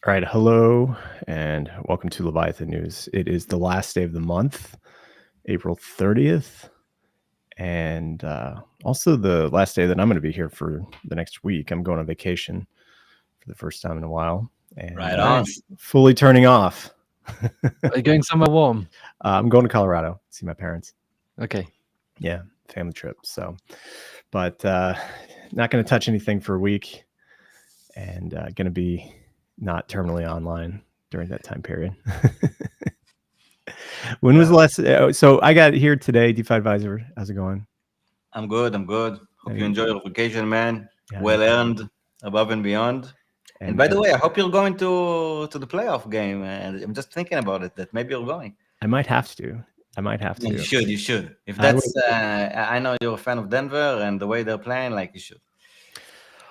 All right, hello and welcome to Leviathan News. It is the last day of the month, April 30th, and also the last day that I'm going to be here for the next week. I'm going on vacation for the first time in a while, and Right on. fully turning off. Are you going somewhere warm? I'm going to Colorado to see my parents. Okay. Yeah, family trip. So, but not going to touch anything for a week, and going to be not terminally online during that time period. When was the last? So I got here today. DeFi Advisoor, how's it going? I'm good. Hope you enjoy your vacation, man. Yeah, Well earned, above and beyond. And by the way, I hope you're going to the playoff game. And I'm just thinking about it, that maybe you're going. I might have to. You should. If that's, I know you're a fan of Denver and the way they're playing, like you should.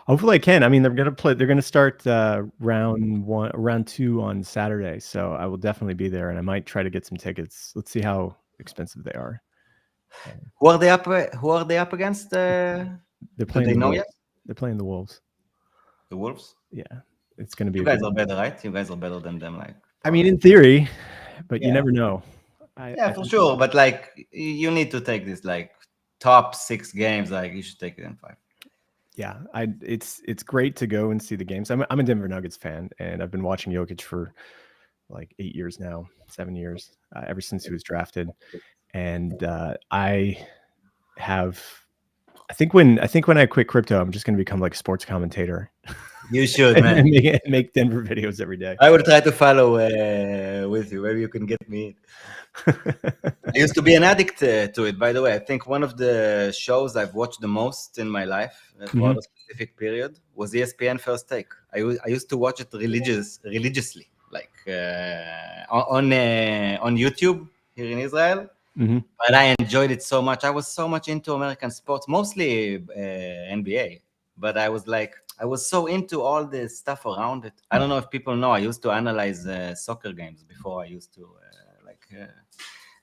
Hopefully I can. I mean, they're going to start round 2 on Saturday. So I will definitely be there, and I might try to get some tickets. Let's see how expensive they are. Who are they up against? They're playing. Do they know yet? They're playing the Wolves. The Wolves? Yeah, it's going to be. You guys are better, right? You guys are better than them, like. I mean, in theory, but you never know. For sure. But like, you need to take this like top 6 games. Like, you should take it in 5. Yeah, it's great to go and see the games. I'm a Denver Nuggets fan, and I've been watching Jokic for like 8 years now, 7 years, ever since he was drafted. And I think when I quit crypto, I'm just going to become like a sports commentator. You should, man. and make Denver videos every day. I would try to follow with you. Maybe you can get me. I used to be an addict to it, by the way. I think one of the shows I've watched the most in my life for a specific period was ESPN First Take. I used to watch it religiously, like on YouTube here in Israel. But I enjoyed it so much. I was so much into American sports, mostly NBA. But I was so into all the stuff around it. I don't know if people know, I used to analyze soccer games before. I used to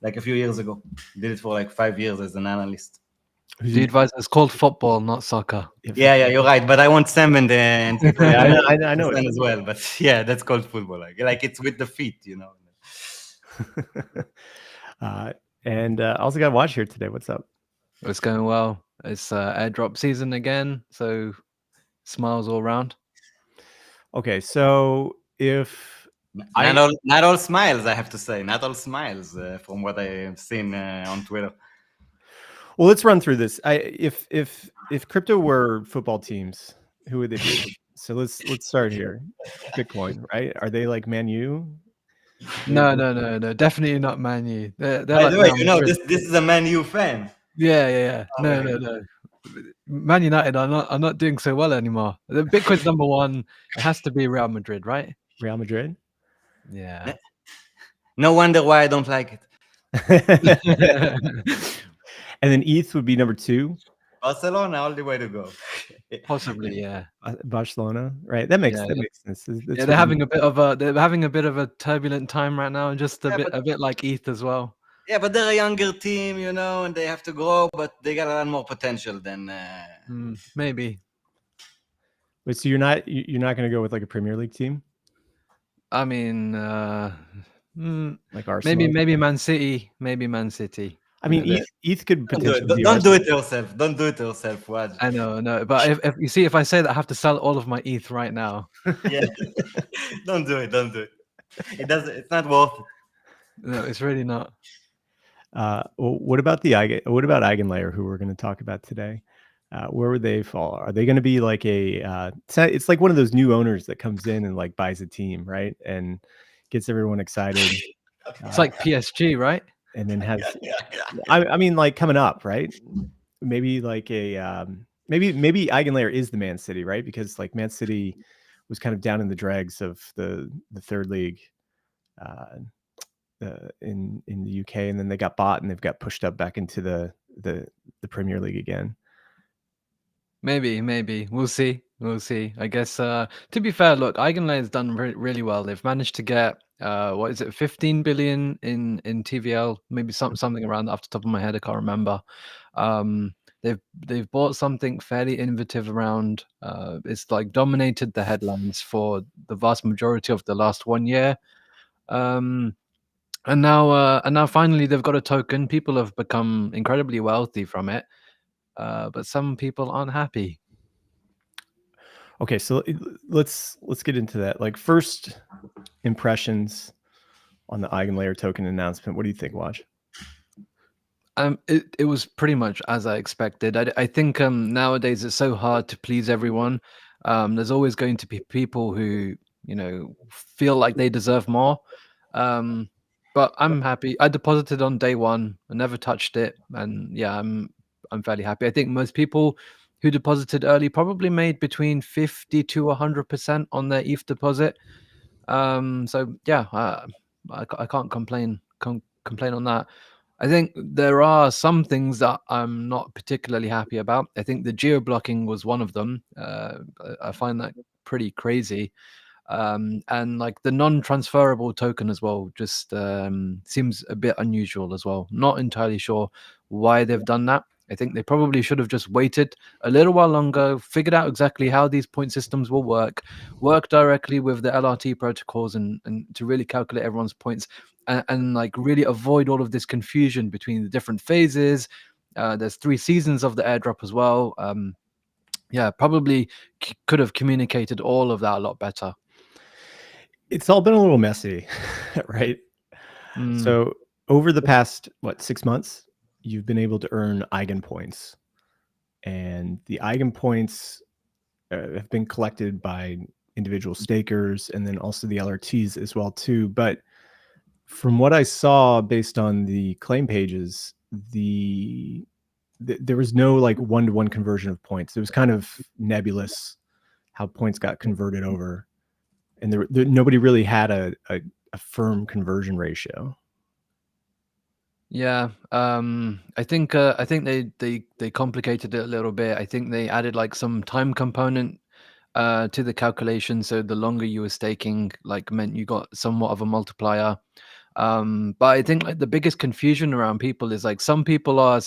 like a few years ago. Did it for like 5 years as an analyst. The advisor, it's called football, not soccer. Yeah, you're right. But I want Sam and I know it as well. But yeah, that's called football. Like it's with the feet, you know. And also got Waj here today. What's up? It's going well. It's airdrop season again, so smiles all around. Okay, so if not all smiles, I have to say, not all smiles from what I have seen on Twitter. Well, let's run through this. If crypto were football teams, who would they be? So let's start here. Bitcoin, right? Are they like Man U? No. Definitely not Man U. They're By like the way, you know, this is a Man U fan. Yeah. No. Man United are not doing so well anymore. The Bitcoin's number 1. It has to be Real Madrid, right? Real Madrid? Yeah. No wonder why I don't like it. And then ETH would be number 2. Barcelona, all the way to go. Possibly, yeah. Barcelona, right? That makes sense. Yeah, they're having a bit of a turbulent time right now, and just a bit like ETH as well. Yeah, but they're a younger team, you know, and they have to grow, but they got a lot more potential than maybe. Wait, so you're not going to go with like a Premier League team? I mean, like Arsenal? Maybe Man City. I mean, ETH could potentially. Don't do it yourself. Don't do it yourself, Waj. I know. But if you see, if I say that, I have to sell all of my ETH right now. Yeah. Don't do it. It's not worth it. No, it's really not. Well, what about Eigenlayer, who we're going to talk about today? Where would they fall? Are they going to be like it's like one of those new owners that comes in and like buys a team, right? And gets everyone excited. It's like PSG, right? And then has, I mean, like coming up, right? Maybe like maybe Eigenlayer is the Man City, right? Because like Man City was kind of down in the dregs of the third league in the UK, and then they got bought and they've got pushed up back into the Premier League again. Maybe we'll see. I guess to be fair, look, Eigenlayer's done really well. They've managed to get 15 billion in TVL, maybe something around that off the top of my head, I can't remember. they've bought something fairly innovative around. It's like dominated the headlines for the vast majority of the last 1 year. And now finally they've got a token. People have become incredibly wealthy from it, but some people aren't happy. Okay, so let's get into that. Like, first impressions on the Eigenlayer token announcement. What do you think, Waj? It was pretty much as I expected. I think nowadays it's so hard to please everyone. There's always going to be people who feel like they deserve more. But I'm happy. I deposited on day one. I never touched it, and yeah, I'm fairly happy. I think most people who deposited early probably made between 50 to 100% on their ETH deposit. So yeah, I can't complain. Can't complain on that. I think there are some things that I'm not particularly happy about. I think the geo blocking was one of them. I find that pretty crazy. And like the non-transferable token as well just seems a bit unusual as well. Not entirely sure why they've done that. I think they probably should have just waited a little while longer, figured out exactly how these point systems will work directly with the LRT protocols, and to really calculate everyone's points, and like really avoid all of this confusion between the different phases. There's 3 seasons of the airdrop as well. Yeah, probably could have communicated all of that a lot better. It's all been a little messy, right? So over the past 6 months, you've been able to earn Eigen points, and the Eigen points have been collected by individual stakers, and then also the LRTs as well too. But from what I saw, based on the claim pages, there was no like one-to-one conversion of points. It was kind of nebulous how points got converted over, and there nobody really had a firm conversion ratio. Yeah, I think they complicated it a little bit. I think they added like some time component to the calculation, so the longer you were staking, like, meant you got somewhat of a multiplier. But I think like the biggest confusion around people is like some people are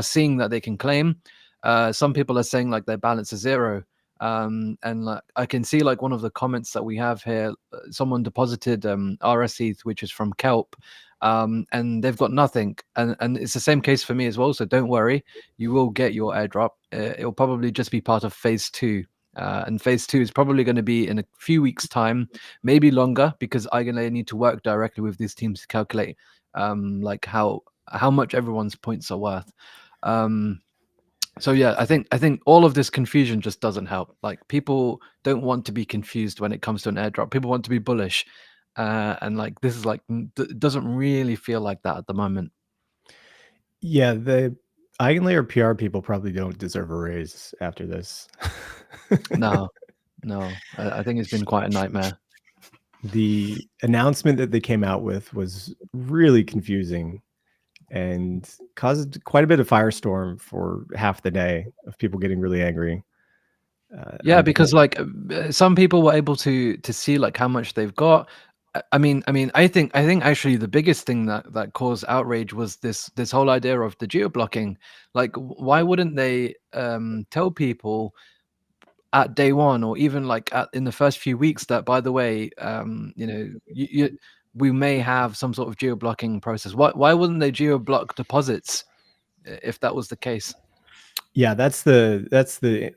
seeing that they can claim, some people are saying like their balance is 0. And like I can see like one of the comments that we have here, someone deposited RSETH, which is from Kelp, and they've got nothing, and it's the same case for me as well. So don't worry, you will get your airdrop. It'll probably just be part of phase 2. And phase 2 is probably going to be in a few weeks' time, maybe longer, because Eigenlayer need to work directly with these teams to calculate like how much everyone's points are worth. So yeah, I think all of this confusion just doesn't help. Like, people don't want to be confused when it comes to an airdrop. People want to be bullish, and like this is like it doesn't really feel like that at the moment. Yeah, the Eigenlayer PR people probably don't deserve a raise after this. No, I think it's been quite a nightmare. The announcement that they came out with was really confusing and caused quite a bit of firestorm for half the day of people getting really angry. Yeah, because like some people were able to see like how much they've got. I mean, I think actually the biggest thing that caused outrage was this whole idea of the geo blocking. Like, why wouldn't they tell people at day one, or even like in the first few weeks, that, by the way, we may have some sort of geo blocking process? Why wouldn't they geo block deposits if that was the case? Yeah, that's the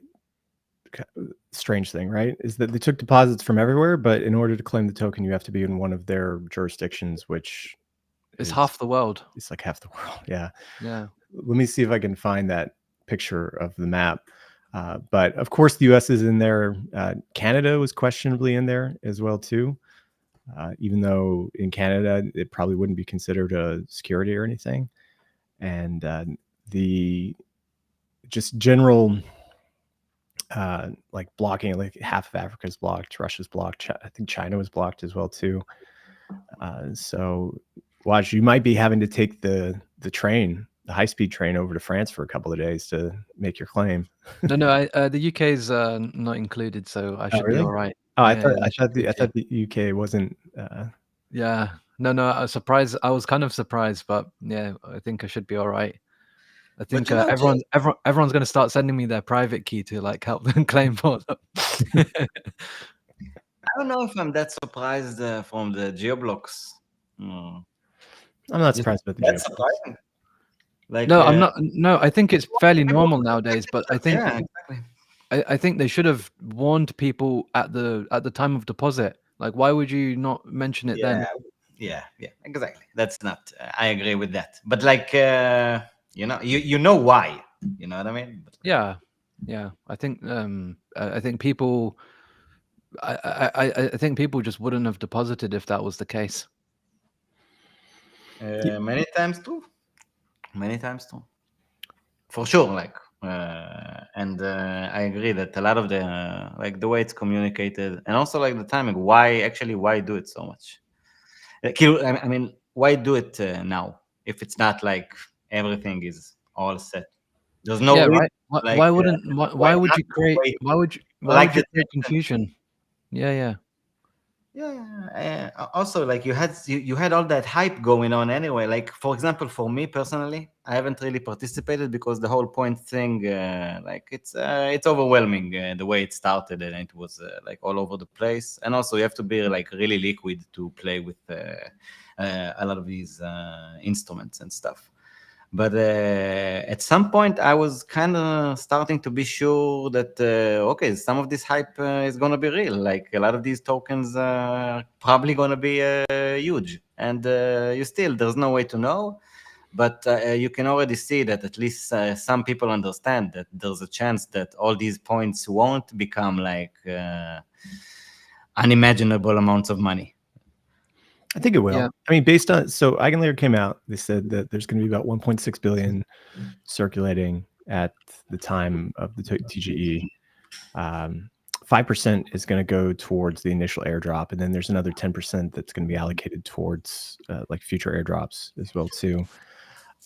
strange thing, right? Is that they took deposits from everywhere, but in order to claim the token, you have to be in one of their jurisdictions, which is half the world. It's like half the world. Yeah. Yeah. Let me see if I can find that picture of the map. But of course, the US is in there. Canada was questionably in there as well too. Even though in Canada, it probably wouldn't be considered a security or anything. And the just general like blocking, like half of Africa is blocked, Russia's blocked, I think China was blocked as well too. So Waj, you might be having to take the train, the high-speed train, over to France for a couple of days to make your claim. No, the UK is not included, so I should be all right. Oh, I thought the UK wasn't. Yeah, no, I was surprised. I was kind of surprised, but yeah, I think I should be all right. I think you know, everyone's going to start sending me their private key to like help them claim for them. I don't know if I'm that surprised from the geoblocks. I'm not surprised about the That's geoblocks. surprising. Like, No, I'm not. No, I think it's fairly normal nowadays. But I think yeah, exactly. I think they should have warned people at the time of deposit. Like, why would you not mention it then? Yeah, exactly. That's not. I agree with that. But like, you know why. You know what I mean? But, Yeah. I think people. I think people just wouldn't have deposited if that was the case. many times too. For sure. Like, and I agree that a lot of the like the way it's communicated, and also like the timing. Why do it so much? I mean, why do it now if it's not like everything is all set? There's no reason, right. like, Why would you create? wait, Why would you create confusion? Yeah. Also, like, you had all that hype going on anyway. Like, for example, for me personally, I haven't really participated because the whole point thing, like, it's overwhelming the way it started, and it was like all over the place. And also, you have to be like really liquid to play with a lot of these instruments and stuff. But at some point, I was kind of starting to be sure that, okay, some of this hype is going to be real. Like, a lot of these tokens are probably going to be huge. And there's no way to know. But you can already see that at least some people understand that there's a chance that all these points won't become like unimaginable amounts of money. I think it will. Yeah. I mean, based on, so Eigenlayer came out, they said that there's going to be about 1.6 billion circulating at the time of the TGE. 5% is going to go towards the initial airdrop, and then there's another 10% that's going to be allocated towards like future airdrops as well too.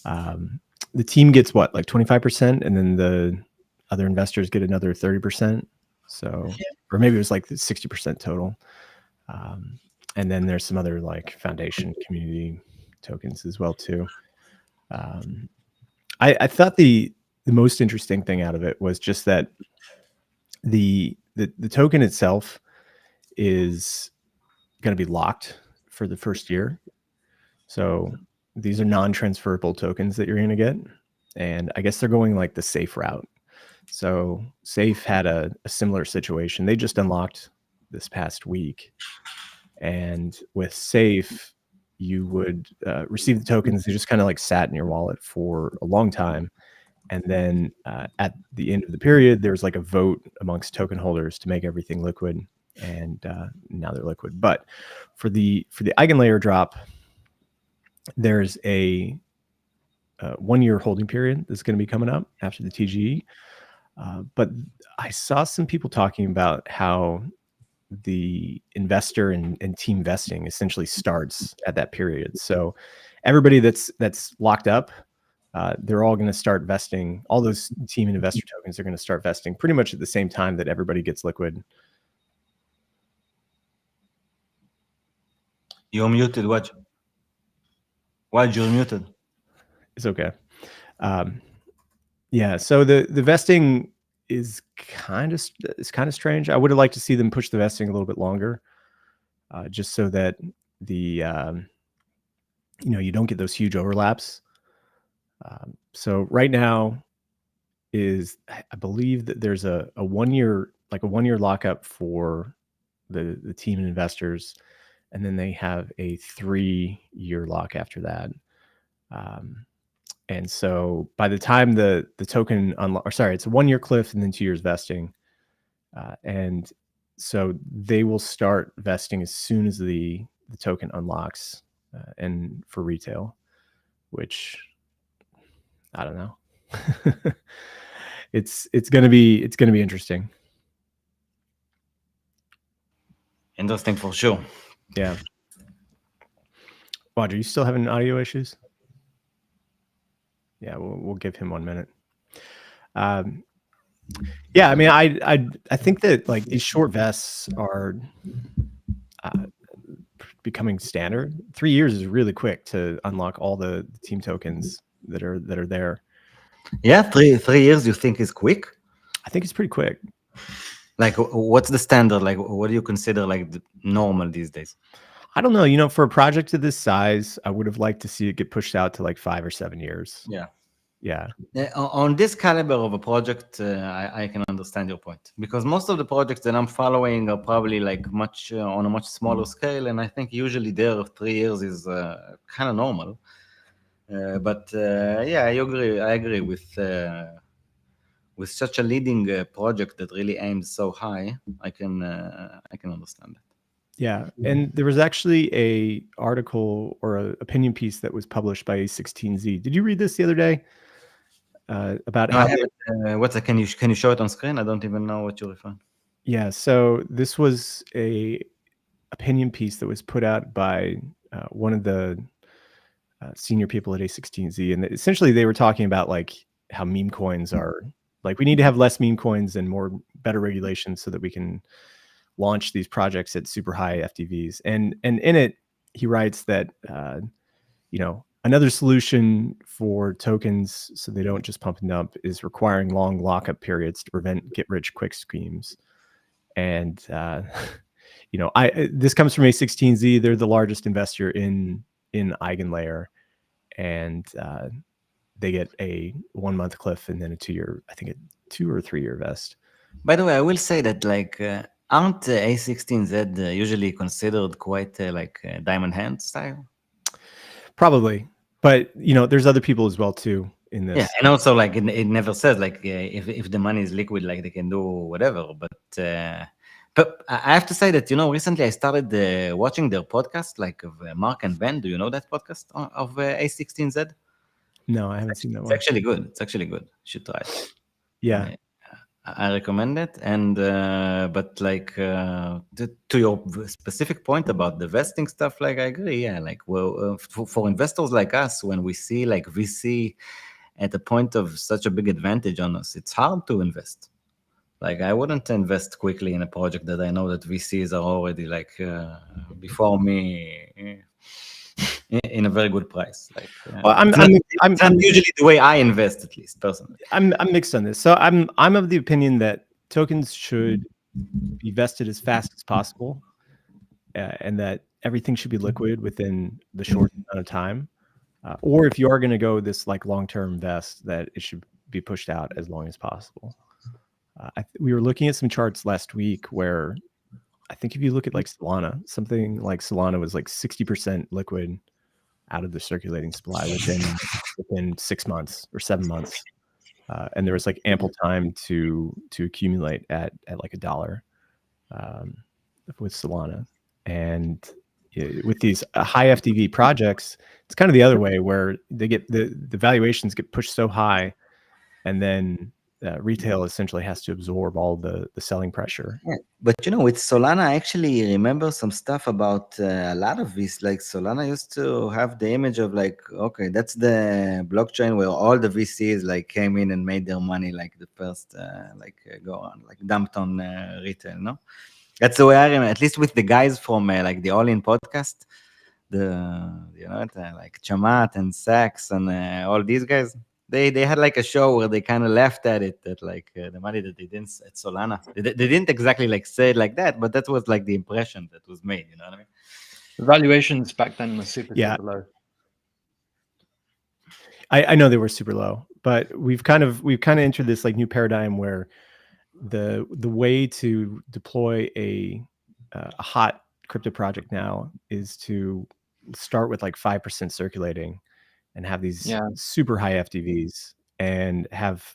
The team gets what, like 25%, and then the other investors get another 30%. So, or maybe it was like 60% total. And then there's some other like foundation community tokens as well too. I thought the most interesting thing out of it was just that the token itself is going to be locked for the first year. So these are non-transferable tokens that you're going to get. And I guess they're going like the safe route. So Safe had a similar situation. They just unlocked this past week. And with Safe, you would receive the tokens. They just kind of like sat in your wallet for a long time. And then at the end of the period, there was like a vote amongst token holders to make everything liquid. And now they're liquid. But for the Eigenlayer drop, there's a 1-year holding period that's going to be coming up after the TGE. But I saw some people talking about how the investor and team vesting essentially starts at that period. So everybody that's locked up, they're all going to start vesting. All those team and investor tokens are going to start vesting pretty much at the same time that everybody gets liquid. You're muted, Waj. Waj, you're muted. It's okay. Yeah, so the vesting is kind of strange. I would have liked to see them push the vesting a little bit longer, just so that the you don't get those huge overlaps. So right now I believe that there's a 1-year lockup for the team and investors, and then they have a 3-year lock after that. And so by the time the token it's a 1-year cliff and then 2 years vesting. And so they will start vesting as soon as the token unlocks, and for retail, which I don't know. It's going to be interesting. Interesting for sure. Yeah. Waj, are you still having audio issues? Yeah, we'll give him 1 minute. Yeah, I mean, I think that like these short vests are becoming standard. 3 years is really quick to unlock all the team tokens that are there. Yeah, 3 years you think is quick? I think it's pretty quick. Like, what's the standard? Like, what do you consider like the normal these days? I don't know. For a project of this size, I would have liked to see it get pushed out to like 5 or 7 years. Yeah. Yeah. On this caliber of a project, I can understand your point, because most of the projects that I'm following are probably like much on a much smaller scale, and I think usually there 3 years is kind of normal. But yeah, I agree with such a leading project that really aims so high. I can understand that. Yeah. And there was actually a article or an opinion piece that was published by A16Z. Did you read this the other day? About No, how I haven't. What's that? Can you show it on screen? I don't even know what you're referring. Yeah, so this was a opinion piece that was put out by one of the senior people at A16Z, and essentially they were talking about like how meme coins are like, we need to have less meme coins and better regulations so that we can launch these projects at super high FTVs. And in it, he writes that another solution for tokens so they don't just pump and dump is requiring long lockup periods to prevent get rich quick schemes. And this comes from A16Z. They're the largest investor in Eigenlayer, and they get a 1 month cliff and then a 2-year, I think a 2 or 3 year vest. By the way, I will say that like aren't A16Z usually considered quite like diamond hand style? Probably, but there's other people as well too in this. Yeah, and also like it never says like if the money is liquid, like they can do whatever. But I have to say that recently I started watching their podcast, like of Mark and Ben. Do you know that podcast of A16Z? No, I haven't seen that one. It's actually good. It's actually good. You should try it. Yeah. I recommend it. And but like to your specific point about the vesting stuff, like I agree. Yeah, like for investors like us, when we see like VC at a point of such a big advantage on us, it's hard to invest. Like I wouldn't invest quickly in a project that I know that VCs are already like before me in a very good price. Like, well, I'm usually the way I invest, at least personally. I'm mixed on this. So I'm of the opinion that tokens should be vested as fast as possible, and that everything should be liquid within the short amount of time. Or if you are going to go this like long-term vest, that it should be pushed out as long as possible. We were looking at some charts last week where I think if you look at like Solana, something like Solana was like 60% liquid out of the circulating supply within 6 months or 7 months, and there was like ample time to accumulate at like $1 with Solana. And with these high FTV projects, it's kind of the other way, where they get the valuations get pushed so high, and then retail essentially has to absorb all the selling pressure. Yeah, but with Solana, I actually remember some stuff about a lot of these. Like Solana used to have the image of like, okay, that's the blockchain where all the VCs like came in and made their money, like the first go on, like dumped on retail. No, that's the way I remember. At least with the guys from like the All In podcast, like Chamat and Sachs and all these guys. They had like a show where they kind of laughed at it, that like the money that they didn't at Solana. They didn't exactly like say it like that, but that was like the impression that was made. You know what I mean? The valuations back then were super low. I know they were super low, but we've kind of entered this like new paradigm where the way to deploy a hot crypto project now is to start with like 5% circulating and have these super high FTVs and have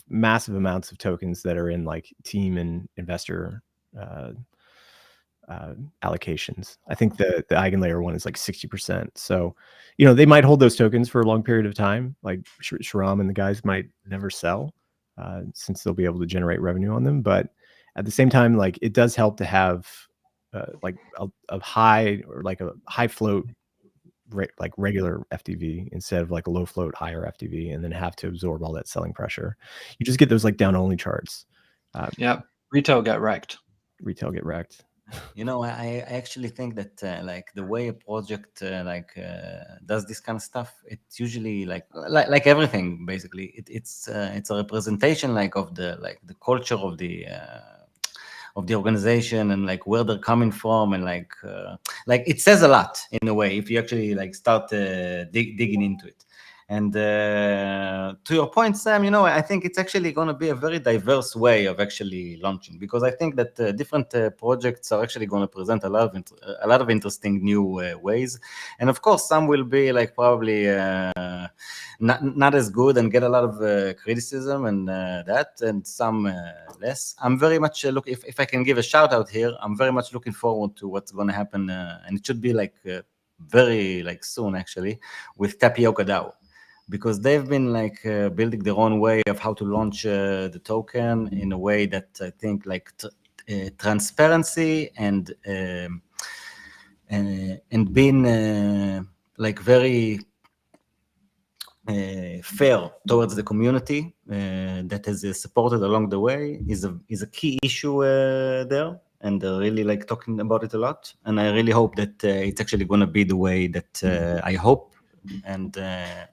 massive amounts of tokens that are in like team and investor allocations. I think the Eigenlayer one is like 60%. So, they might hold those tokens for a long period of time. Like Shahram and the guys might never sell, since they'll be able to generate revenue on them. But at the same time, like it does help to have like a high, or like a high float, like regular FTV instead of like a low float higher FTV, and then have to absorb all that selling pressure. You just get those like down only charts. Retail get wrecked. I actually think that like the way a project does this kind of stuff, it's usually like everything basically. It's a representation of the culture of the organization, and like where they're coming from, and like it says a lot in a way if you actually start digging into it. And to your point, Sam, I think it's actually going to be a very diverse way of actually launching, because I think that different projects are actually going to present a lot of interesting new ways. And of course, some will be probably not as good and get a lot of criticism and and some less. I'm very much if I can give a shout out here, I'm very much looking forward to what's going to happen, and it should be very soon actually, with Tapioca DAO. Because they've been building their own way of how to launch the token in a way that I think transparency and being very fair towards the community that has supported along the way is a key issue there, and they're really talking about it a lot. And I really hope that it's actually going to be the way that I hope. And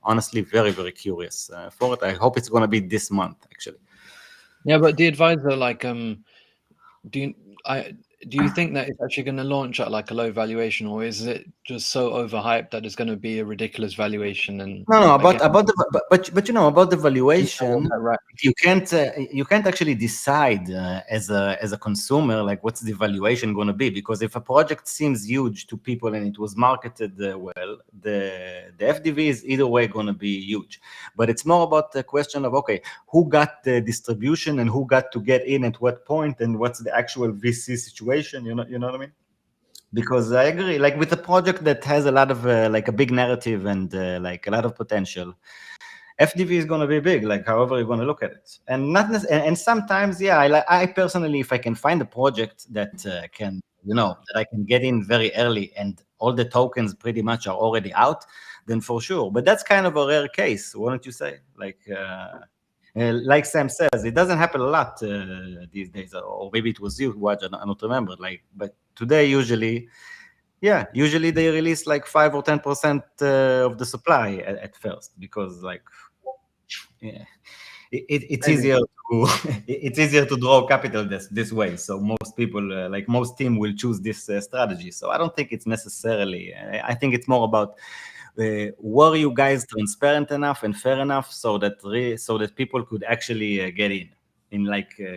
honestly, very, very curious for it. I hope it's going to be this month, actually. Yeah, but the advisor, do you think that it's actually going to launch at a low valuation, or is it just so overhyped that it's going to be a ridiculous valuation? And no, about the about the valuation, right. you can't actually decide as a consumer what's the valuation going to be, because if a project seems huge to people and it was marketed well, the FDV is either way going to be huge. But it's more about the question of, okay, who got the distribution and who got to get in at what point, and what's the actual VC situation, you know what I mean? Because I agree, with a project that has a lot of a big narrative and a lot of potential, FDV is going to be big, however you're going to look at it. And not and sometimes, yeah, I personally, if I can find a project that can, that I can get in very early and all the tokens pretty much are already out, then for sure. But that's kind of a rare case, wouldn't you say? Like Sam says, it doesn't happen a lot these days, or maybe it was you, Waj, I don't remember. But today, usually they release 5 or 10% of the supply at first, because it's easier to it's easier to draw capital this way. So most people, most team, will choose this strategy. So I don't think it's necessarily. I think it's more about were you guys transparent enough and fair enough so that people could actually get in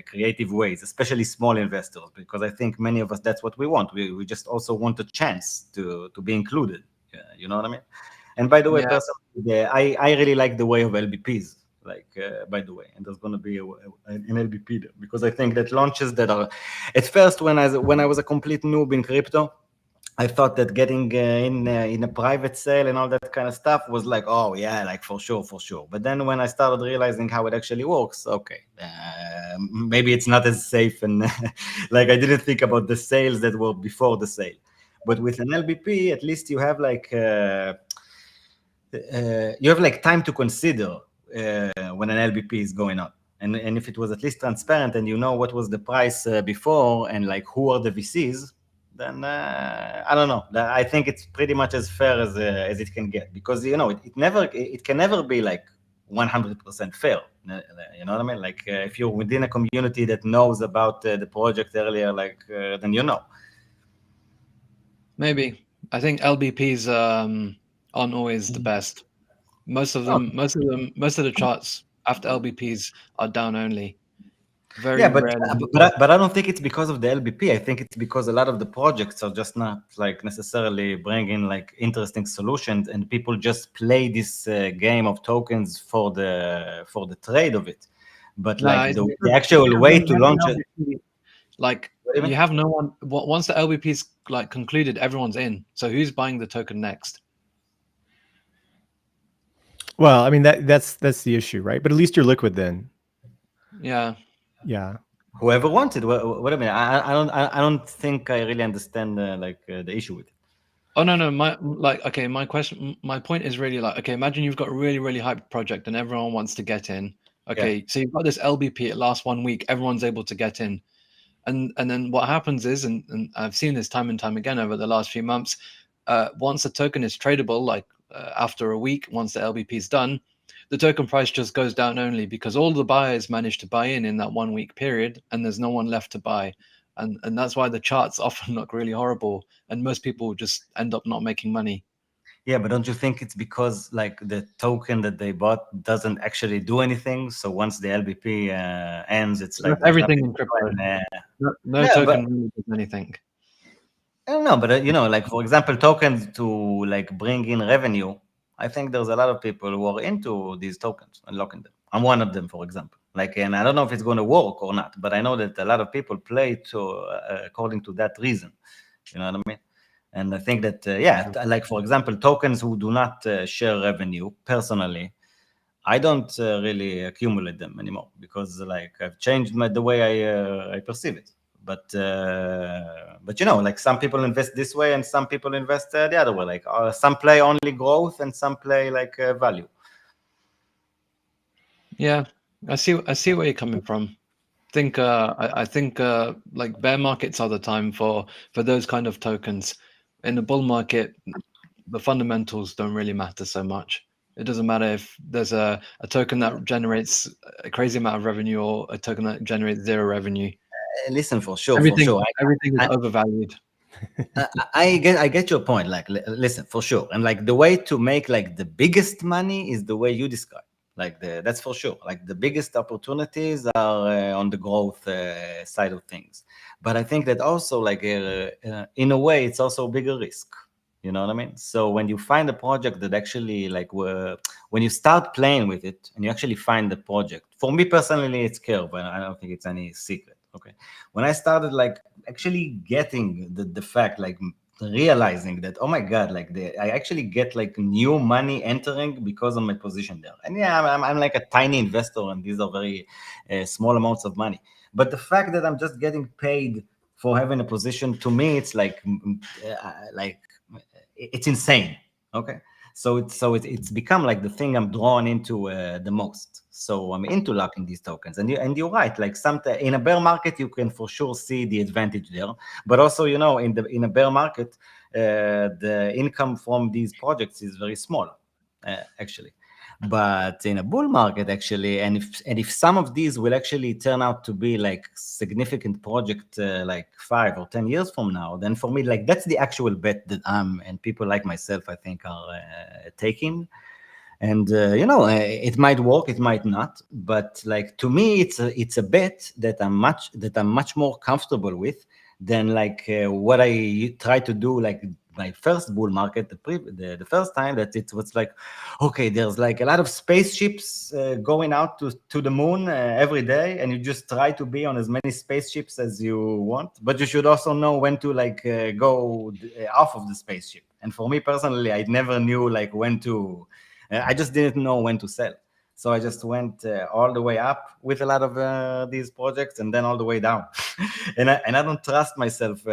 creative ways, especially small investors, because I think many of us, that's what we want. We just also want a chance to be included. You know what I mean? And by the way, personally, I really like the way of LBPs. By the way, and there's going to be an LBP there, because I think that launches that are, at first, when I was a complete noob in crypto, I thought that getting in a private sale and all that kind of stuff was oh yeah, for sure. But then when I started realizing how it actually works, okay, maybe it's not as safe, and I didn't think about the sales that were before the sale. But with an LBP, at least you have time to consider when an LBP is going on. And if it was at least transparent and you know what was the price before, and who are the VCs, then I don't know. I think it's pretty much as fair as it can get, because it can never be 100% fair. You know what I mean? If you're within a community that knows about the project earlier, then Maybe. I think LBPs aren't always the best. Most of the charts after LBPs are down only. Very rarely. But I don't think it's because of the LBP. I think it's because a lot of the projects are just not necessarily bringing interesting solutions, and people just play this game of tokens for the trade of it. But the actual way to launch it, you have no one. Once the LBP is concluded, everyone's in. So who's buying the token next? Well, I mean that's the issue, right? But at least you're liquid then. Yeah. Whoever wanted. What I mean, I don't think I really understand the issue with it. Oh no, my point is really okay, imagine you've got a really, really hyped project and everyone wants to get in. Okay, so you've got this LBP, it lasts 1 week, everyone's able to get in. And then what happens is, and I've seen this time and time again over the last few months, once a token is tradable, like after a week, once the LBP is done, the token price just goes down only because all the buyers managed to buy in that 1 week period, and there's no one left to buy. And that's why the charts often look really horrible, and most people just end up not making money. Yeah, but don't you think it's because like the token that they bought doesn't actually do anything? So once the LBP ends, it's like everything in crypto. No yeah, token really does anything. I don't know, but you know, like for example, tokens to like bring in revenue. I think there's a lot of people who are into these tokens and locking them. I'm one of them, for example. Like, and I don't know if it's going to work or not, but I know that a lot of people play to according to that reason. You know what I mean? And I think that yeah, like for example, tokens who do not share revenue personally, I don't really accumulate them anymore because like I've changed the way I perceive it. But you know, like some people invest this way and some people invest the other way. Like some play only growth and some play like value. Yeah, I see where you're coming from. I think like bear markets are the time for those kind of tokens. In the bull market, the fundamentals don't really matter so much. It doesn't matter if there's a token that generates a crazy amount of revenue or a token that generates zero revenue. Listen, for sure, everything is overvalued. I get your point. Like, listen, for sure, and like the way to make like the biggest money is the way you describe. Like that's for sure. Like the biggest opportunities are on the growth side of things. But I think that also like in a way it's also a bigger risk. You know what I mean? So when you find a project that actually like when you start playing with it and you actually find the project, for me personally, it's Curve, but I don't think it's any secret. Okay. When I started like actually getting the fact, like realizing that, oh my God, like I actually get like new money entering because of my position there. And yeah, I'm like a tiny investor and these are very small amounts of money. But the fact that I'm just getting paid for having a position, to me, it's like it's insane. Okay. So it's become like the thing I'm drawn into the most. So I'm into locking these tokens, and you're right. Like in a bear market, you can for sure see the advantage there. But also, you know, in a bear market, the income from these projects is very small, actually. But in a bull market, actually, and if some of these will actually turn out to be like significant project, like 5 or 10 years from now, then for me, like that's the actual bet that and people like myself, I think, are taking. And you know, it might work, it might not, but like to me, it's a bet that I'm much more comfortable with than like what I try to do, like my first bull market, the first time, that it was like, okay, there's like a lot of spaceships going out to the moon every day, and you just try to be on as many spaceships as you want, but you should also know when to like go off of the spaceship. And for me personally, I never knew like when to. I just didn't know when to sell. So I just went all the way up with a lot of these projects and then all the way down. and I don't trust myself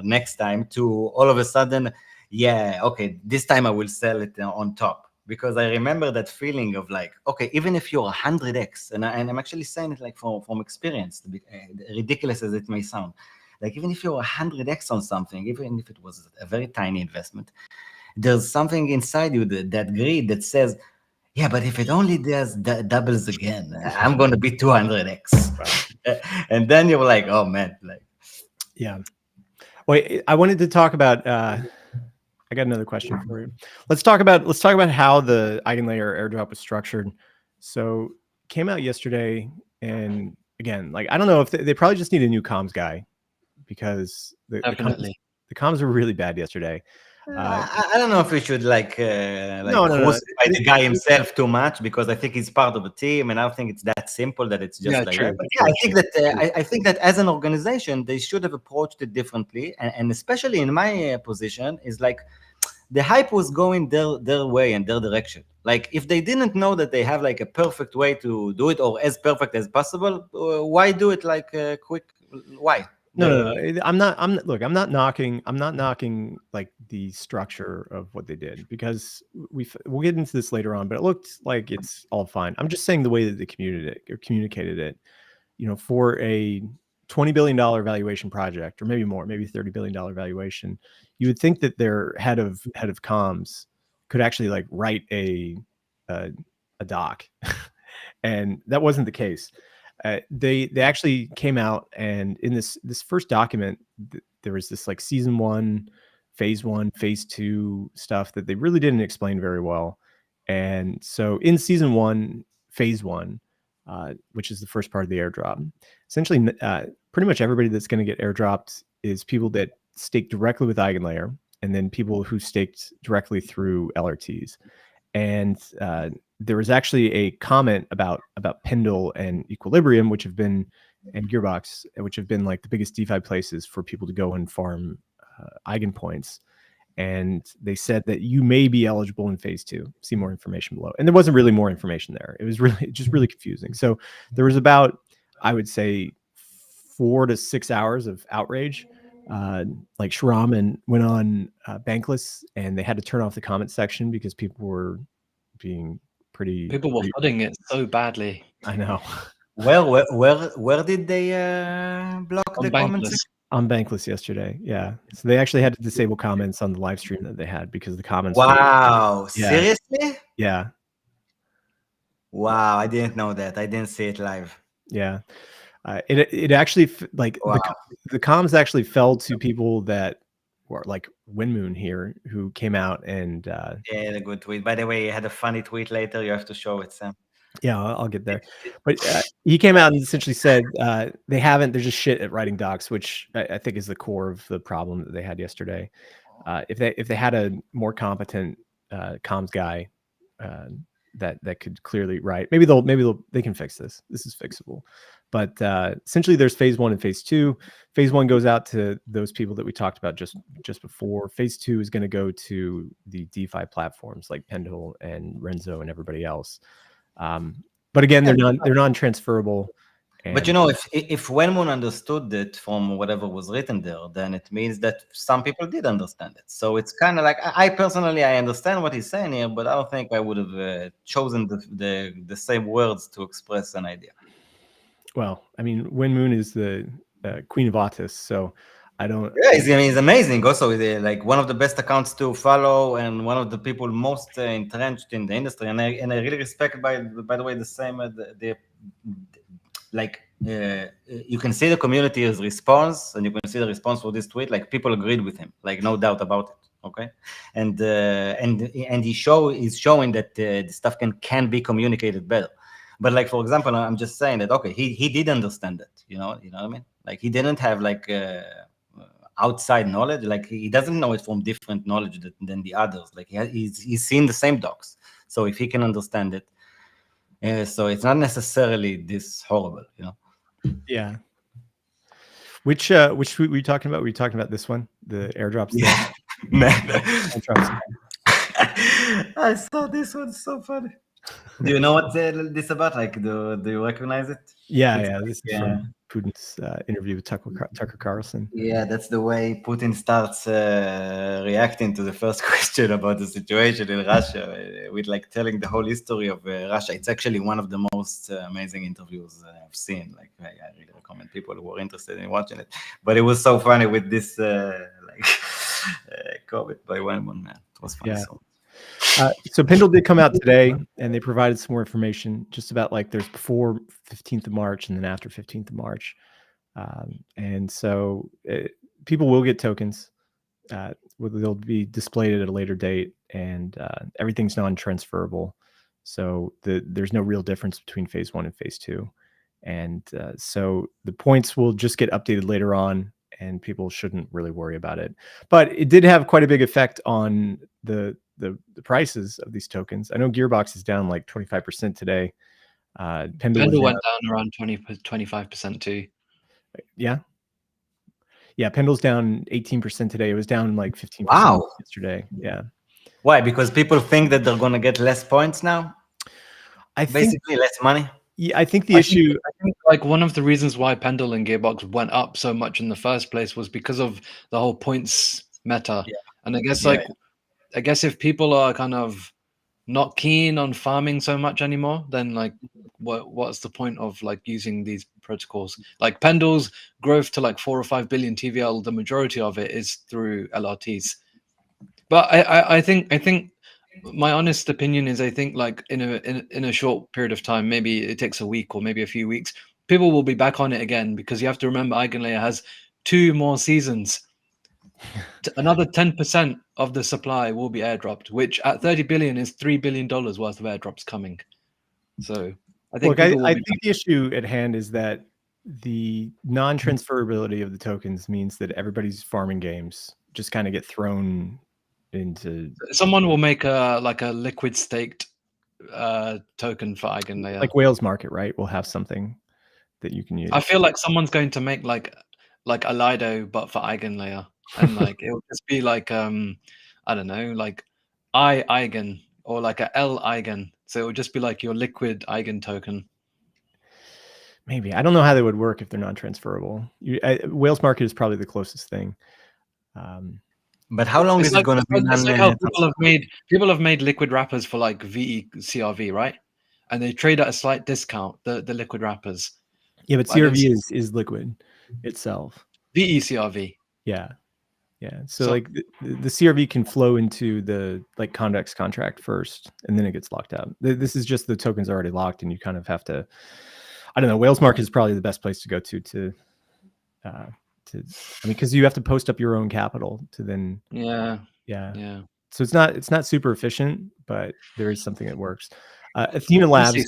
next time to all of a sudden, yeah, okay, this time I will sell it on top. Because I remember that feeling of like, okay, even if you're 100x, and I'm actually saying it like from experience, ridiculous as it may sound, like even if you're 100x on something, even if it was a very tiny investment, there's something inside you, that greed that says, yeah, but if it only does doubles again, I'm going to be 200x. And then you're like, oh man, like. Yeah. Wait, I wanted to talk about, I got another question for you. Let's talk about how the Eigenlayer airdrop was structured. So came out yesterday, and again, like, I don't know if they probably just need a new comms guy, because the comms were really bad yesterday. I don't know if we should crucify the guy himself too much, because I think he's part of a team, and I don't think it's that simple that it's just that. But yeah, I think that as an organization, they should have approached it differently, and especially in my position, is like the hype was going their way and their direction. Like if they didn't know that they have like a perfect way to do it, or as perfect as possible, why do it like quick? Why? No. I'm not knocking like the structure of what they did, because we'll get into this later on, but it looked like it's all fine. I'm just saying the way that they communicated it, you know, for a $20 billion valuation project, or maybe more, maybe $30 billion valuation, you would think that their head of comms could actually like write a doc, and that wasn't the case. They actually came out, and in this first document, there was this like season 1, phase 1, phase 2 stuff that they really didn't explain very well. And so in season 1, phase 1, which is the first part of the airdrop, essentially pretty much everybody that's going to get airdropped is people that stake directly with Eigenlayer, and then people who staked directly through LRTs. And there was actually a comment about Pendle and Equilibrium, which have been, and Gearbox, which have been like the biggest DeFi places for people to go and farm Eigen points. And they said that you may be eligible in phase 2. See more information below. And there wasn't really more information there. It was really confusing. So there was about, I would say, 4 to 6 hours of outrage. Like Shraman went on Bankless, and they had to turn off the comment section because people were being People were flooding it so badly. I know. Where did they block the comments? On Bankless yesterday, yeah. So they actually had to disable comments on the live stream that they had because the comments. Wow, seriously? Yeah. Wow, I didn't know that. I didn't see it live. Yeah. It actually like the comms actually fell to people that were like Windmoon here, who came out and yeah, a good tweet. By the way, he had a funny tweet later. You have to show it, Sam. Yeah, I'll get there. But he came out and essentially said they're just shit at writing docs, which I think is the core of the problem that they had yesterday. If they had a more competent comms guy that could clearly write, maybe they can fix this. This is fixable. But essentially, there's phase 1 and phase 2. Phase 1 goes out to those people that we talked about just before. Phase 2 is going to go to the DeFi platforms like Pendle and Renzo and everybody else. But again, they're non-transferable. But you know, if Windmoon understood it from whatever was written there, then it means that some people did understand it. So it's kind of like, I personally understand what he's saying here, but I don't think I would have chosen the same words to express an idea. Well, I mean, Windmoon is the queen of autists, so I don't. Yeah, he's amazing. Also, like one of the best accounts to follow, and one of the people most entrenched in the industry. And I really respect, by the way, the same you can see the community's response, and you can see the response for this tweet. Like, people agreed with him, like, no doubt about it. Okay, and he's showing that the stuff can be communicated better. But like, for example, I'm just saying that, okay, he did understand it. You know what I mean? Like, he didn't have like outside knowledge. Like, he doesn't know it from different knowledge than the others. Like, he's seen the same docs. So if he can understand it, so it's not necessarily this horrible, you know? Yeah. Which tweet were you talking about? Were you talking about this one, the airdrops? Yeah. I saw this one, so funny. Do you know what this about? Like, do you recognize it? Yeah. This is from Putin's interview with Tucker Carlson. Yeah, that's the way Putin starts reacting to the first question about the situation in Russia, with like telling the whole history of Russia. It's actually one of the most amazing interviews I've seen. Like, I really recommend people who are interested in watching it. But it was so funny with this comment by Windmoon, man. It was funny. Yeah. So Pendle did come out today, and they provided some more information just about, like, there's before 15th of March and then after 15th of March. And so people will get tokens. They'll be displayed at a later date, and everything's non-transferable. So there's no real difference between phase 1 and phase 2. And so the points will just get updated later on, and people shouldn't really worry about it. But it did have quite a big effect on the prices of these tokens. I know Gearbox is down like 25% today. Pendle went down around 25% too. Yeah. Pendle's down 18% today. It was down like 15% yesterday. Yeah. Why? Because people think that they're going to get less points now? Basically less money? Yeah, I think I think like one of the reasons why Pendle and Gearbox went up so much in the first place was because of the whole points meta. Yeah. And I guess I guess if people are kind of not keen on farming so much anymore, then like what's the point of like using these protocols? Like Pendle's growth to like 4 or 5 billion TVL, the majority of it is through LRTs. But I think my honest opinion is I think like in a short period of time, maybe it takes a week or maybe a few weeks, people will be back on it again, because you have to remember Eigenlayer has 2 more seasons. Another 10% of the supply will be airdropped, which at 30 billion is $3 billion worth of airdrops coming. So I think Look, I think the issue at hand is that the non-transferability of the tokens means that everybody's farming games just kind of get thrown into. Someone will make a liquid staked token for Eigenlayer, like Whales Market, right? Will have something that you can use. I feel like someone's going to make like a Lido but for Eigenlayer, and like it will just be like I don't know, like Eigen or like a L Eigen, so it would just be like your liquid Eigen token. Maybe. I don't know how they would work if they're non-transferable. Whales Market is probably the closest thing. But how long is it going to be? It's like how people have made liquid wrappers for like VE-CRV, right? And they trade at a slight discount, the liquid wrappers. Yeah, but CRV is liquid itself. VE-CRV. Yeah. So like the CRV can flow into the like convex contract first, and then it gets locked out. This is just the token's already locked, and you kind of have to. I don't know. Whales Market is probably the best place to go to. I mean, because you have to post up your own capital to then. Yeah. So it's not super efficient, but there is something that works. Athena Labs.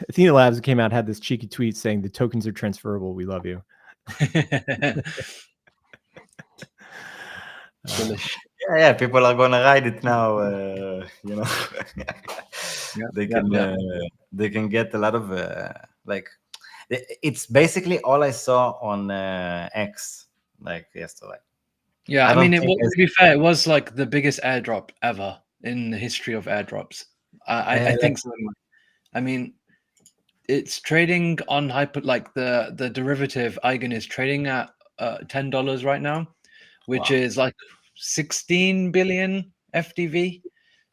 Athena Labs came out, had this cheeky tweet saying the tokens are transferable. We love you. Yeah, people are gonna ride it now. You know, they can get a lot of like. It's basically all I saw on X like yesterday. Yeah, I mean, to be fair, it was like the biggest airdrop ever in the history of airdrops. I think so. I mean, it's trading on like the derivative Eigen is trading at $10 right now, which is like 16 billion FDV.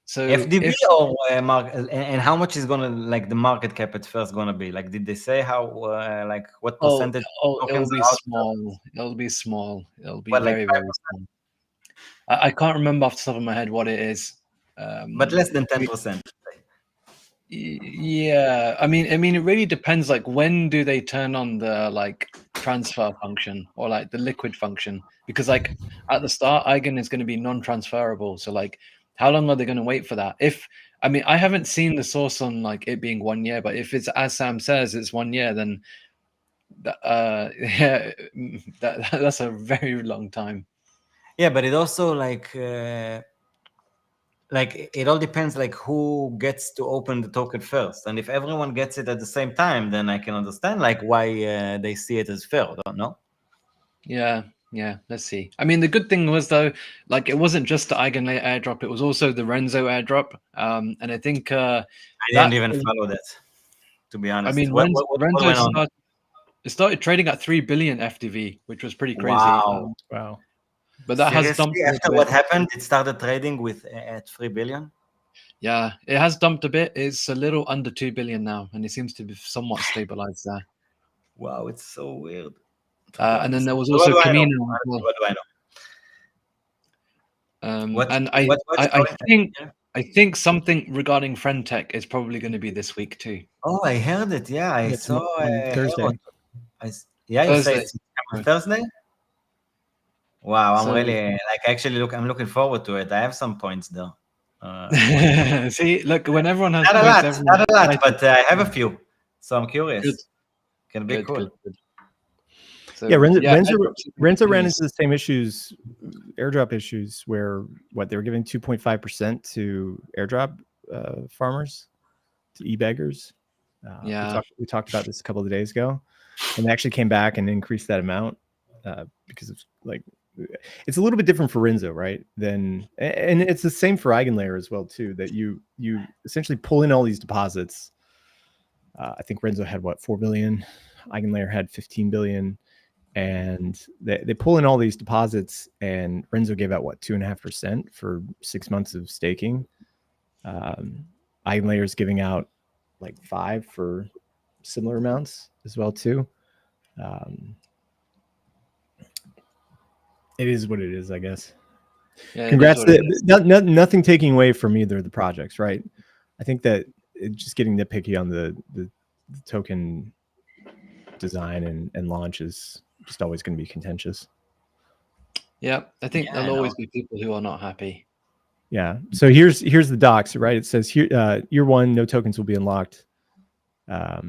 So FDV or and how much is gonna like the market cap at first gonna be? Like, did they say how like what percentage? It'll be small. It'll be small. It'll be very small. I can't remember off the top of my head what it is. But less than 10%. Yeah, I mean, it really depends. Like, when do they turn on the like transfer function or like the liquid function? Because like at the start, Eigen is going to be non-transferable. So like, how long are they going to wait for that? I mean, I haven't seen the source on like it being 1 year, but if it's as Sam says, it's 1 year, then that's a very long time. Yeah, but it also like it all depends like who gets to open the token first, and if everyone gets it at the same time, then I can understand like why they see it as fair. Don't know. Yeah, let's see. I mean, the good thing was though, like it wasn't just the Eigenlayer airdrop; it was also the Renzo airdrop. And I think I didn't even follow that, to be honest. I mean, Renzo started trading at 3 billion FDV, which was pretty crazy. Wow. But that has dumped after what happened. It started trading at 3 billion. Yeah, it has dumped a bit. It's a little under 2 billion now, and it seems to be somewhat stabilized there. Wow, it's so weird. And then there was also Camino. What do I know? And I think something regarding Friendtech is probably going to be this week too. Oh, I heard it. Yeah, I saw on Thursday. You say it's Thursday. Wow, I'm really like I'm looking forward to it. I have some points though. See, look, when everyone has not a lot, but I have a few, so I'm curious. Good. Can be cool. Good. So, Renzo ran into the same issues, airdrop issues, where they were giving 2.5% to airdrop farmers, to e-beggars. We talked about this a couple of days ago, and they actually came back and increased that amount because it's like it's a little bit different for Renzo, right? And it's the same for Eigenlayer as well too. That you essentially pull in all these deposits. I think Renzo had 4 billion, Eigenlayer had 15 billion. And they pull in all these deposits, and Renzo gave out 2.5% for 6 months of staking. Eigenlayer is giving out like 5 for similar amounts as well too. It is what it is, I guess. Yeah, Congrats. Nothing taking away from either of the projects, right? I think that just getting nitpicky on the token design and launch is just always going to be contentious. Yeah, I think there'll always be people who are not happy. Yeah. So here's the docs, right? It says here, year 1, no tokens will be unlocked. Oh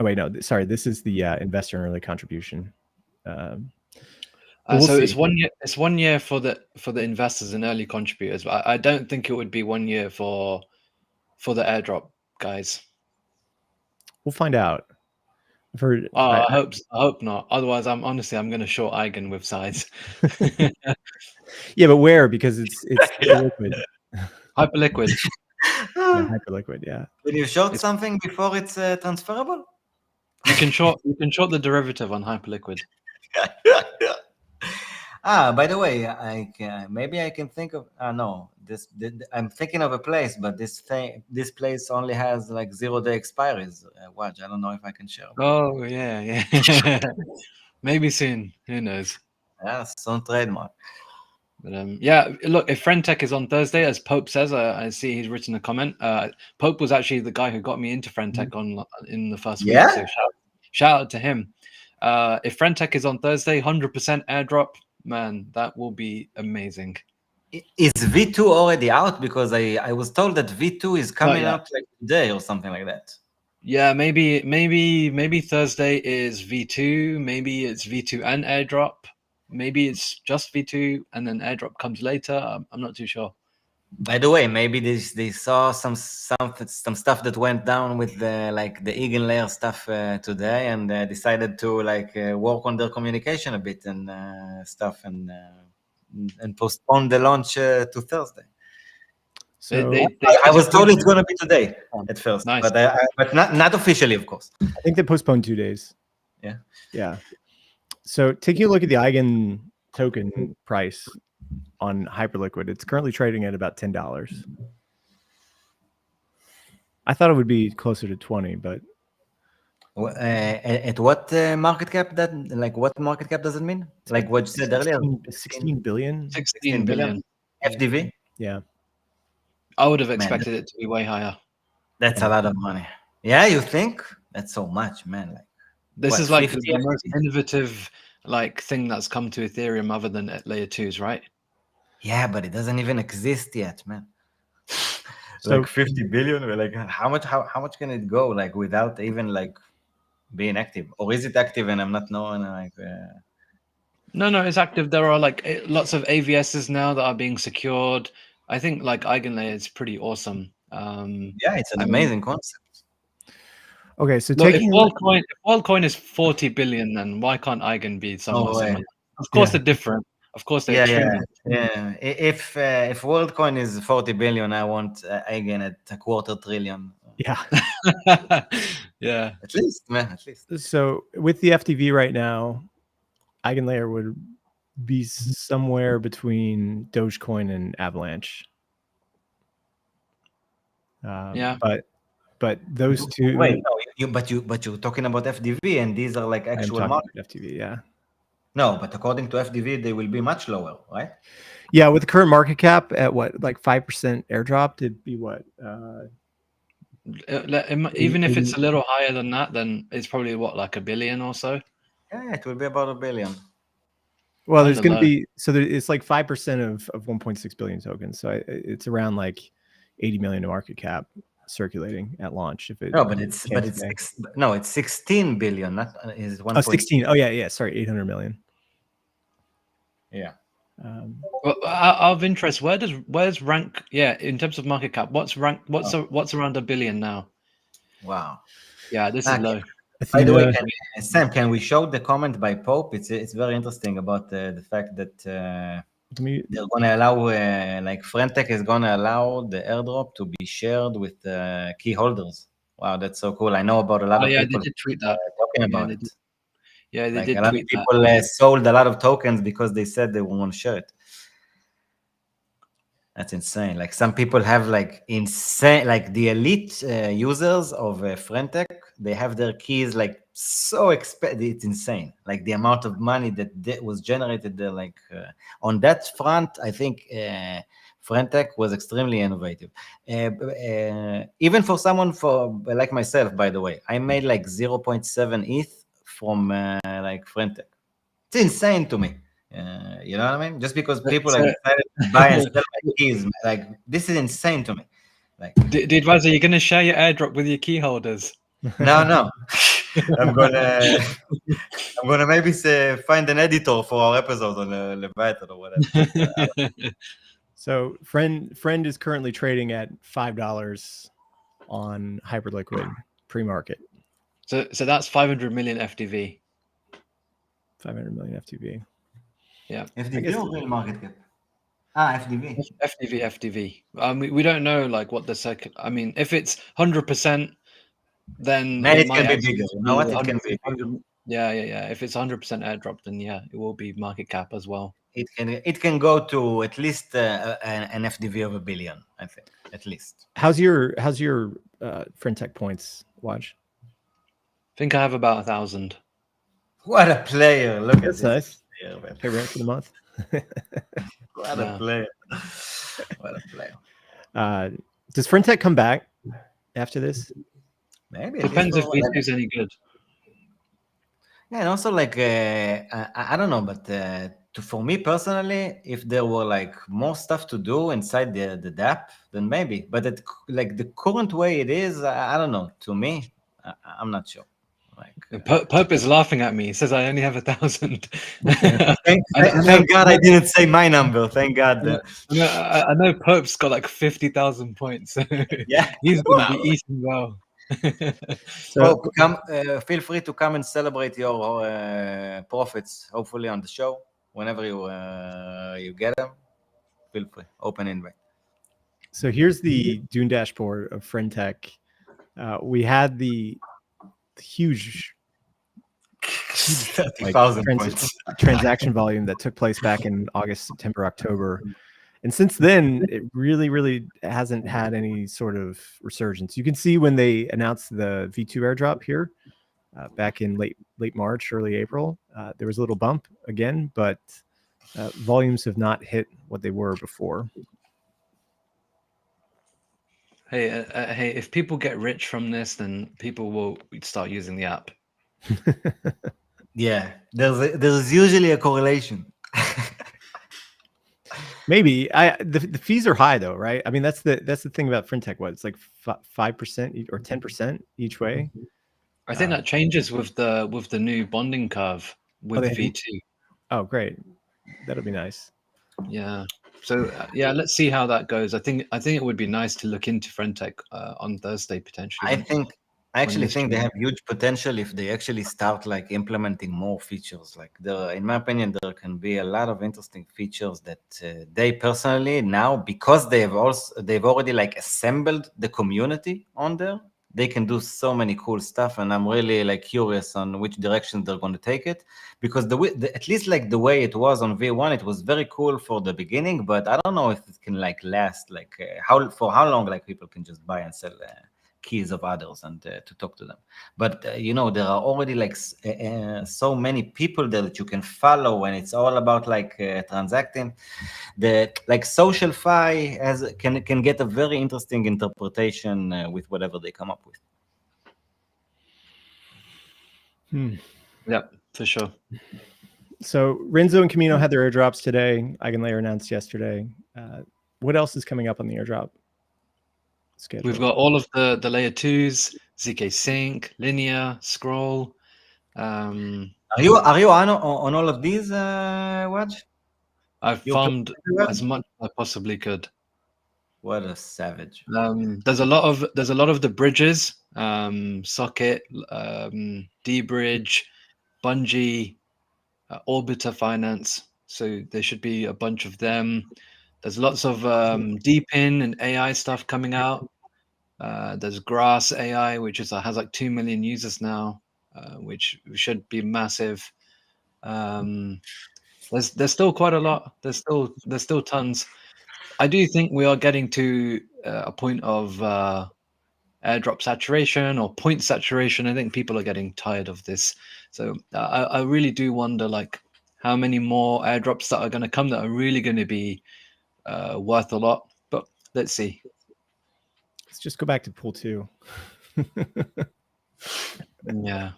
wait, no, sorry. This is the investor and early contribution. We'll so see. it's 1 year. It's 1 year for the investors and early contributors. But I don't think it would be 1 year for the airdrop guys. We'll find out. I've heard. I hope not. Otherwise, I'm going to short Eigen with sides. Yeah, but where? Because it's liquid. Hyperliquid. Yeah, hyperliquid. Yeah. Can you short something before it's transferable? You can short the derivative on Hyperliquid. By the way, maybe I can think of no. I'm thinking of a place, but this place only has like 0-day expiries. Watch, I don't know if I can share. Oh yeah. Maybe soon. Who knows? Yeah, some trademark. But yeah, look, if Friendtech is on Thursday, as Pope says, I see he's written a comment. Pope was actually the guy who got me into Friendtech in the first week. So shout out to him. If Friendtech is on Thursday, 100% airdrop, man, that will be amazing. Is V2 already out? Because I was told that V2 is coming out like today or something like that. Yeah, maybe Thursday is V2. Maybe it's V2 and airdrop. Maybe it's just V2 and then airdrop comes later. I'm not too sure. By the way, maybe they saw some stuff that went down with the Eigenlayer stuff today, and decided to work on their communication a bit and stuff, and postpone the launch to Thursday. So I was told it's going to be today at first, nice. but not officially, of course. I think they postponed 2 days. Yeah. So taking a look at the Eigen token price on Hyperliquid, it's currently trading at about $10. I thought it would be closer to 20, but at what market cap what market cap does it mean? Like what you said earlier, 16 billion. 16 billion FDV. Yeah, I would have expected it to be way higher. That's a lot of money. Yeah, you think? That's so much, man. This is like the most innovative thing that's come to Ethereum other than at layer 2s, right? Yeah, but it doesn't even exist yet, man. So 50 billion, how much can it go without even being active? Or is it active and I'm not knowing No, it's active. There are lots of AVSs now that are being secured. I think Eigenlayer is pretty awesome. Yeah, it's an amazing concept. Okay, so if WorldCoin is 40 billion, then why can't Eigen be somewhat similar? Of course they're different. Of course they're extremely different. If WorldCoin is 40 billion, I want Eigen at $250 billion. Yeah. Yeah. At least, man, at least. So with the FDV right now, Eigenlayer would be somewhere between Dogecoin and Avalanche. But those two. Wait, no, but you're talking about FDV, and these are actual market FDV, yeah. No, but according to FDV, they will be much lower, right? Yeah, with the current market cap at 5% airdrop, it'd be what? Even if it's a little higher than that, then it's probably $1 billion or so. Yeah, it will be about $1 billion. Well, there's going to be it's 5% of 1.6 billion tokens, so it's around 80 million market cap circulating at launch. It's 16 billion. Not is 1. 16. Oh yeah. Sorry, 800 million. Yeah. Well, out of interest, where's rank? Yeah, in terms of market cap, what's rank? What's around $1 billion now? Wow. Yeah, this is low. By the way, Sam, can we show the comment by Pope? It's very interesting about the fact that they're going to allow, Friendtech is going to allow the airdrop to be shared with key holders. Wow, that's so cool. I know about a lot of people they did tweet that. talking about it. Yeah, they did a lot tweet of people sold a lot of tokens because they said they want to share it. That's insane. Like some people have like insane, like the elite users of Frentech, they have their keys like so expensive. It's insane. Like the amount of money that was generated there. Like on that front, I think Frentech was extremely innovative. Even for someone like myself, by the way, I made like 0.7 ETH from like Frentech. It's insane to me. You know what I mean? Just because people like decided to buy and sell my keys, like this is insane to me. Like, the advisor, you're going to share your airdrop with your key holders. no. I'm gonna maybe find an editor for our episode on Leviathan or whatever. So friend is currently trading at $5 on Hyperliquid pre-market. So that's 500 million FTV. 500 million FTV. Yeah. FTV or real market cap? FTV. FTV. We don't know like what the second. I mean, if it's 100%, then Man, it might can be actually bigger. You know what? It can be 100 bigger. Yeah. If it's 100% airdrop, then yeah, it will be market cap as well. It can go to at least an FDV of $1 billion, I think, at least. How's your Frentech points, Waj? I think I have about 1,000. What a player! Look That's at nice. this. Pay rent for the month. What a player! What a player! Does Frentech come back after this? Maybe Depends if V2 is any good. Yeah, and also like I don't know, but for me personally, if there were like more stuff to do inside the dApp, then maybe. But like the current way it is, I don't know. To me, I'm not sure. Like Perp is laughing at me. He says I only have 1,000. thank God I didn't say my number. Thank God. I know Perp's got like 50,000 points. So yeah, he's going to be eating well. So feel free to come and celebrate your profits. Hopefully on the show whenever you get them. Feel free. Open invite. So here's the Dune dashboard of Frentech. We had the huge 30,000 points transaction volume that took place back in August, September, October. And since then, it really hasn't had any sort of resurgence. You can see when they announced the V2 airdrop here back in late March, early April, there was a little bump again, but volumes have not hit what they were before. Hey, if people get rich from this, then people will start using the app. Yeah, there's usually a correlation. Maybe the fees are high though, right? I mean, that's the thing about Frentech. What it's like 5% or 10% each way. I think that changes with the new bonding curve with V2. Oh, great! That'll be nice. Yeah. So yeah, let's see how that goes. I think it would be nice to look into Frentech on Thursday potentially. I actually think they have huge potential if they actually start like implementing more features. Like in my opinion, there can be a lot of interesting features that they personally now, because they've already like assembled the community on there. They can do so many cool stuff, and I'm really like curious on which direction they're going to take it. Because at least like the way it was on V1, it was very cool for the beginning, but I don't know if it can like last like for how long like people can just buy and sell keys of others and to talk to them. But there are already like so many people there that you can follow, and it's all about like transacting. The like social fi can get a very interesting interpretation with whatever they come up with. Yeah, for sure. So Renzo and Camino had their airdrops today. Eigenlayer announced yesterday. What else is coming up on the airdrop schedule? We've got all of the layer 2s, ZK Sync, Linear, Scroll. Are you on all of these, Waj? I've farmed as much as I possibly could. What a savage! There's a lot of the bridges, Socket, D-Bridge, Bungee, Orbiter Finance. So there should be a bunch of them. There's lots of Deepin and AI stuff coming out. There's Grass AI, which has like 2 million users now, which should be massive. There's still quite a lot. There's still tons. I do think we are getting to a point of airdrop saturation or point saturation. I think people are getting tired of this. So I really do wonder, like, how many more airdrops that are going to come that are really going to be worth a lot. But let's see. Let's just go back to pool 2. Yeah.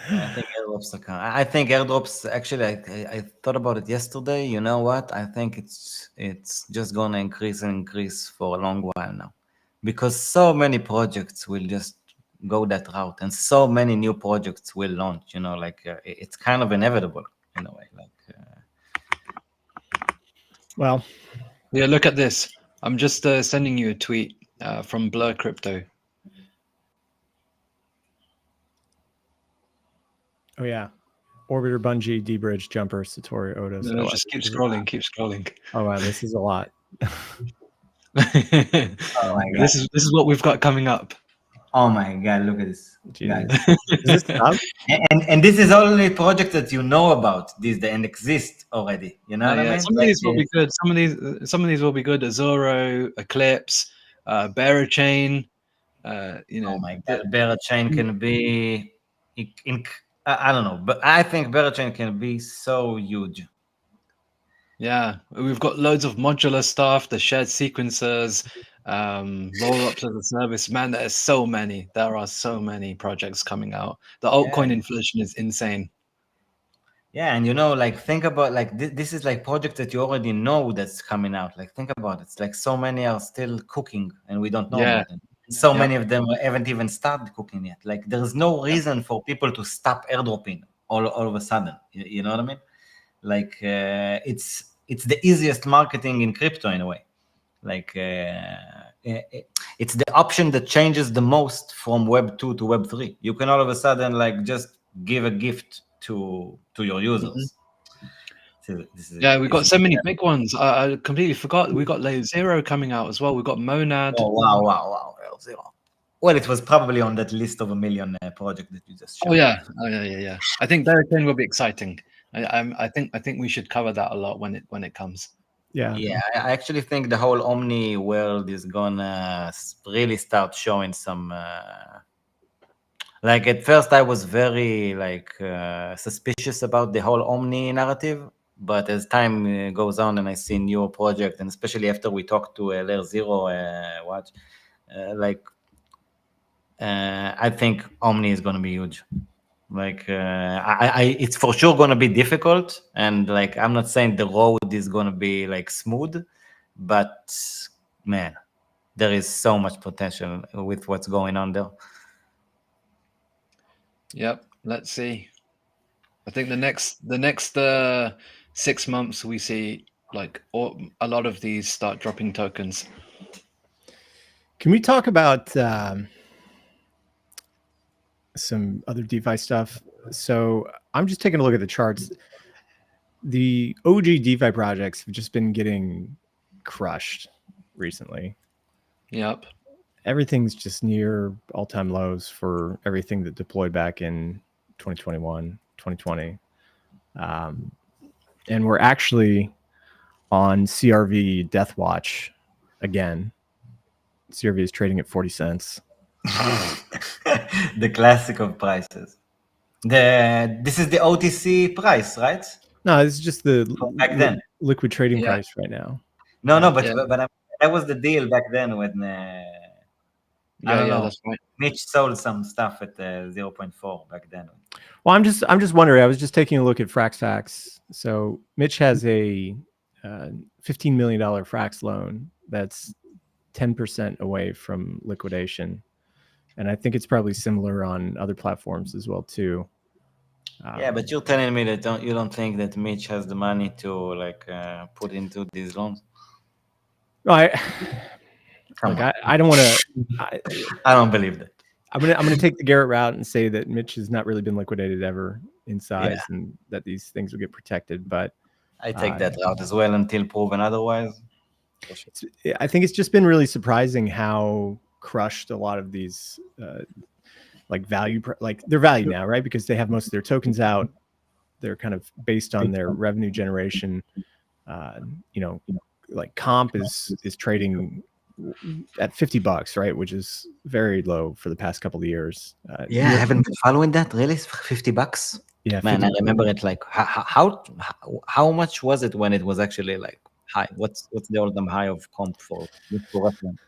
I think airdrops are coming. I think airdrops, actually, I thought about it yesterday. You know what? I think it's just gonna increase and increase for a long while now, because so many projects will just go that route, and so many new projects will launch. You know, like it's kind of inevitable in a way. Like, Well, Yeah, look at this. I'm just sending you a tweet from Blur Crypto. oh yeah, Orbiter, Bungie, D-Bridge, Jumper, Satori, Otis. No, Oh, just keep scrolling, keep scrolling. oh wow, this is a lot. oh my god! This is what we've got coming up. Oh my god! Look at this, Jesus. guys. Is this stop? And this is only projects that you know about these and exist already. You know what I mean? Some of these will be good. Some of these will be good. Azuro, Eclipse, Berachain. You know, oh my god, Berachain can be. I don't know, but I think Berachain can be so huge. Yeah, we've got loads of modular stuff, the shared sequencers, roll-ups as a service. Man, there's so many. There are so many projects coming out. The altcoin inflation is insane. Yeah, and you know, like, think about, like, this is like project that you already know that's coming out. Like, think about it. It's like so many are still cooking and we don't know about them. So many of them haven't even started cooking yet. Like, there's no reason for people to stop airdropping all of a sudden. You know what I mean? Like, it's the easiest marketing in crypto in a way. Like, it's the option that changes the most from Web 2 to Web 3. You can all of a sudden, like, just give a gift to your users. Yeah, we've got so many big ones. I completely forgot. We got Layer 0 coming out as well. We've got Monad. Oh, wow. Layer 0. Well, it was probably on that list of 1 million project that you just showed. Oh yeah. I think Berachain will be exciting. I think we should cover that a lot when it comes. Yeah. I actually think the whole Omni world is gonna really start showing some. Like, at first, I was very suspicious about the whole Omni narrative, but as time goes on and I see newer projects, and especially after we talked to Layer 0 Waj, I think Omni is going to be huge. Like, it's for sure going to be difficult, and like, I'm not saying the road is going to be like smooth, but man, there is so much potential with what's going on there. Yep, let's see. I think the next 6 months we see like a lot of these start dropping tokens. Can we talk about some other DeFi stuff? So I'm just taking a look at the charts. The OG DeFi projects have just been getting crushed recently. Yep. Everything's just near all-time lows for everything that deployed back in 2021, 2020. And we're actually on CRV Death Watch again. CRV is trading at 40 cents. The classic of prices. This is the OTC price, right? No, this is just the back then liquid trading price right now. But that was the deal back then when I don't know. That's right. Mitch sold some stuff at 0.4 back then. Well, I'm just wondering. I was just taking a look at FraxFax. So Mitch has a $15 million Frax loan that's 10% away from liquidation, and I think it's probably similar on other platforms as well too. Yeah, but you're telling me that you don't think that Mitch has the money to put into these loans? No, I don't want to. I don't believe that. I'm gonna take the Garrett route and say that Mitch has not really been liquidated ever in size, and that these things will get protected. But I take that route as well until proven otherwise. I think it's just been really surprising how crushed a lot of these their value now, right? Because they have most of their tokens out. They're kind of based on their revenue generation. You know, like comp is trading at $50, right? Which is very low for the past couple of years. Yeah, I haven't been following that. Really, $50. Yeah, man, I 50 remember it like how much was it when it was actually like high? What's the all-time high of comp for reference?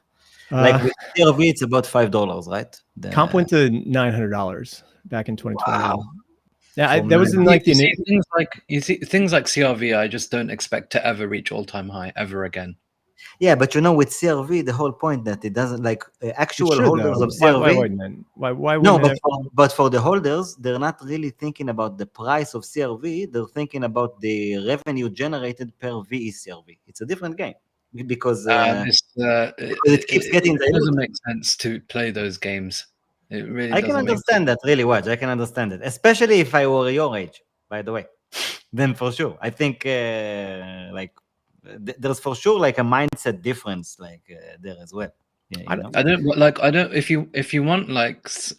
Like with CRV, it's about $5, right? Comp went to $900 back in 2021. Wow. Yeah, From that was in like the you see things like CRV. I just don't expect to ever reach all-time high ever again. Yeah, but you know, with CRV, the whole point that it doesn't like actual holders though. of CRV. Why wouldn't it? Why No, wouldn't but for the holders, they're not really thinking about the price of CRV. They're thinking about the revenue generated per VE CRV. It's a different game because it keeps getting it doesn't make sense to play those games. It really I can understand that, really, Waj. I can understand it, especially if I were your age, by the way. Then for sure, I think like there's for sure like a mindset difference like there as well. Yeah, I don't like. I don't. If you want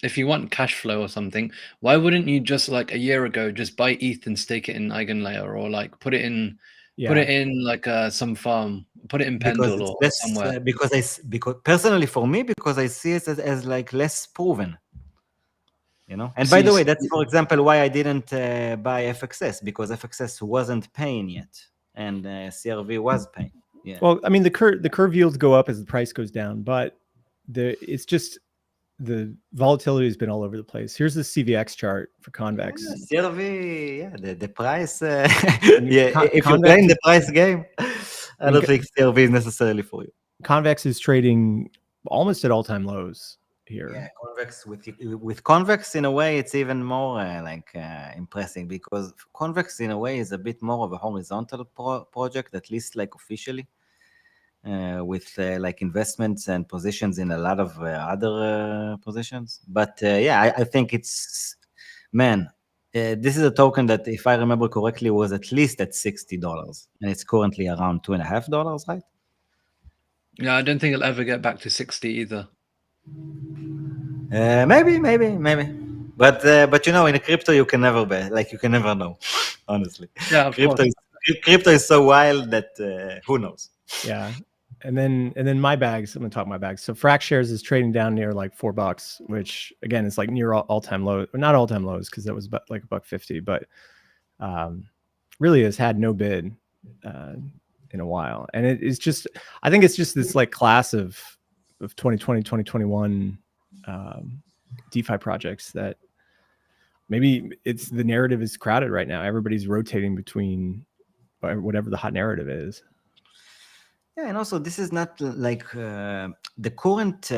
if you want cash flow or something, why wouldn't you just like a year ago just buy ETH and stake it in Eigenlayer or like put it in like some farm, put it in Pendle or somewhere? Because personally for me, because I see it as like less proven. You know, and by the way, that's for example why I didn't buy FXS, because FXS wasn't paying yet, and CRV was paying. Yeah. Well, I mean, the curve yields go up as the price goes down, but it's just the volatility has been all over the place. Here's the CVX chart for Convex. Yeah, CRV, yeah, the price. Yeah, if you're playing the price game, I don't think CRV is necessarily for you. Convex is trading almost at all-time lows here. Yeah, Convex with Convex in a way it's even more impressive, because Convex in a way is a bit more of a horizontal project, at least like officially, with like investments and positions in a lot of other positions. But yeah, I think it's this is a token that, if I remember correctly, was at least at $60, and it's currently around $2.50, right? Yeah, I don't think it'll ever get back to 60 either. Maybe. But you know, in a crypto, you can never bet. Like, you can never know, honestly. Yeah, of course. Crypto is so wild that who knows? Yeah. And then my bags, I'm gonna talk my bags. So Frac Shares is trading down near like $4, which again is like near all-time low, or not all-time lows, because that was like $1.50, but really has had no bid in a while. And it is just, I think it's just this like class of 2020, 2021 DeFi projects that maybe it's the narrative is crowded right now. Everybody's rotating between whatever the hot narrative is. Yeah, and also this is not like the current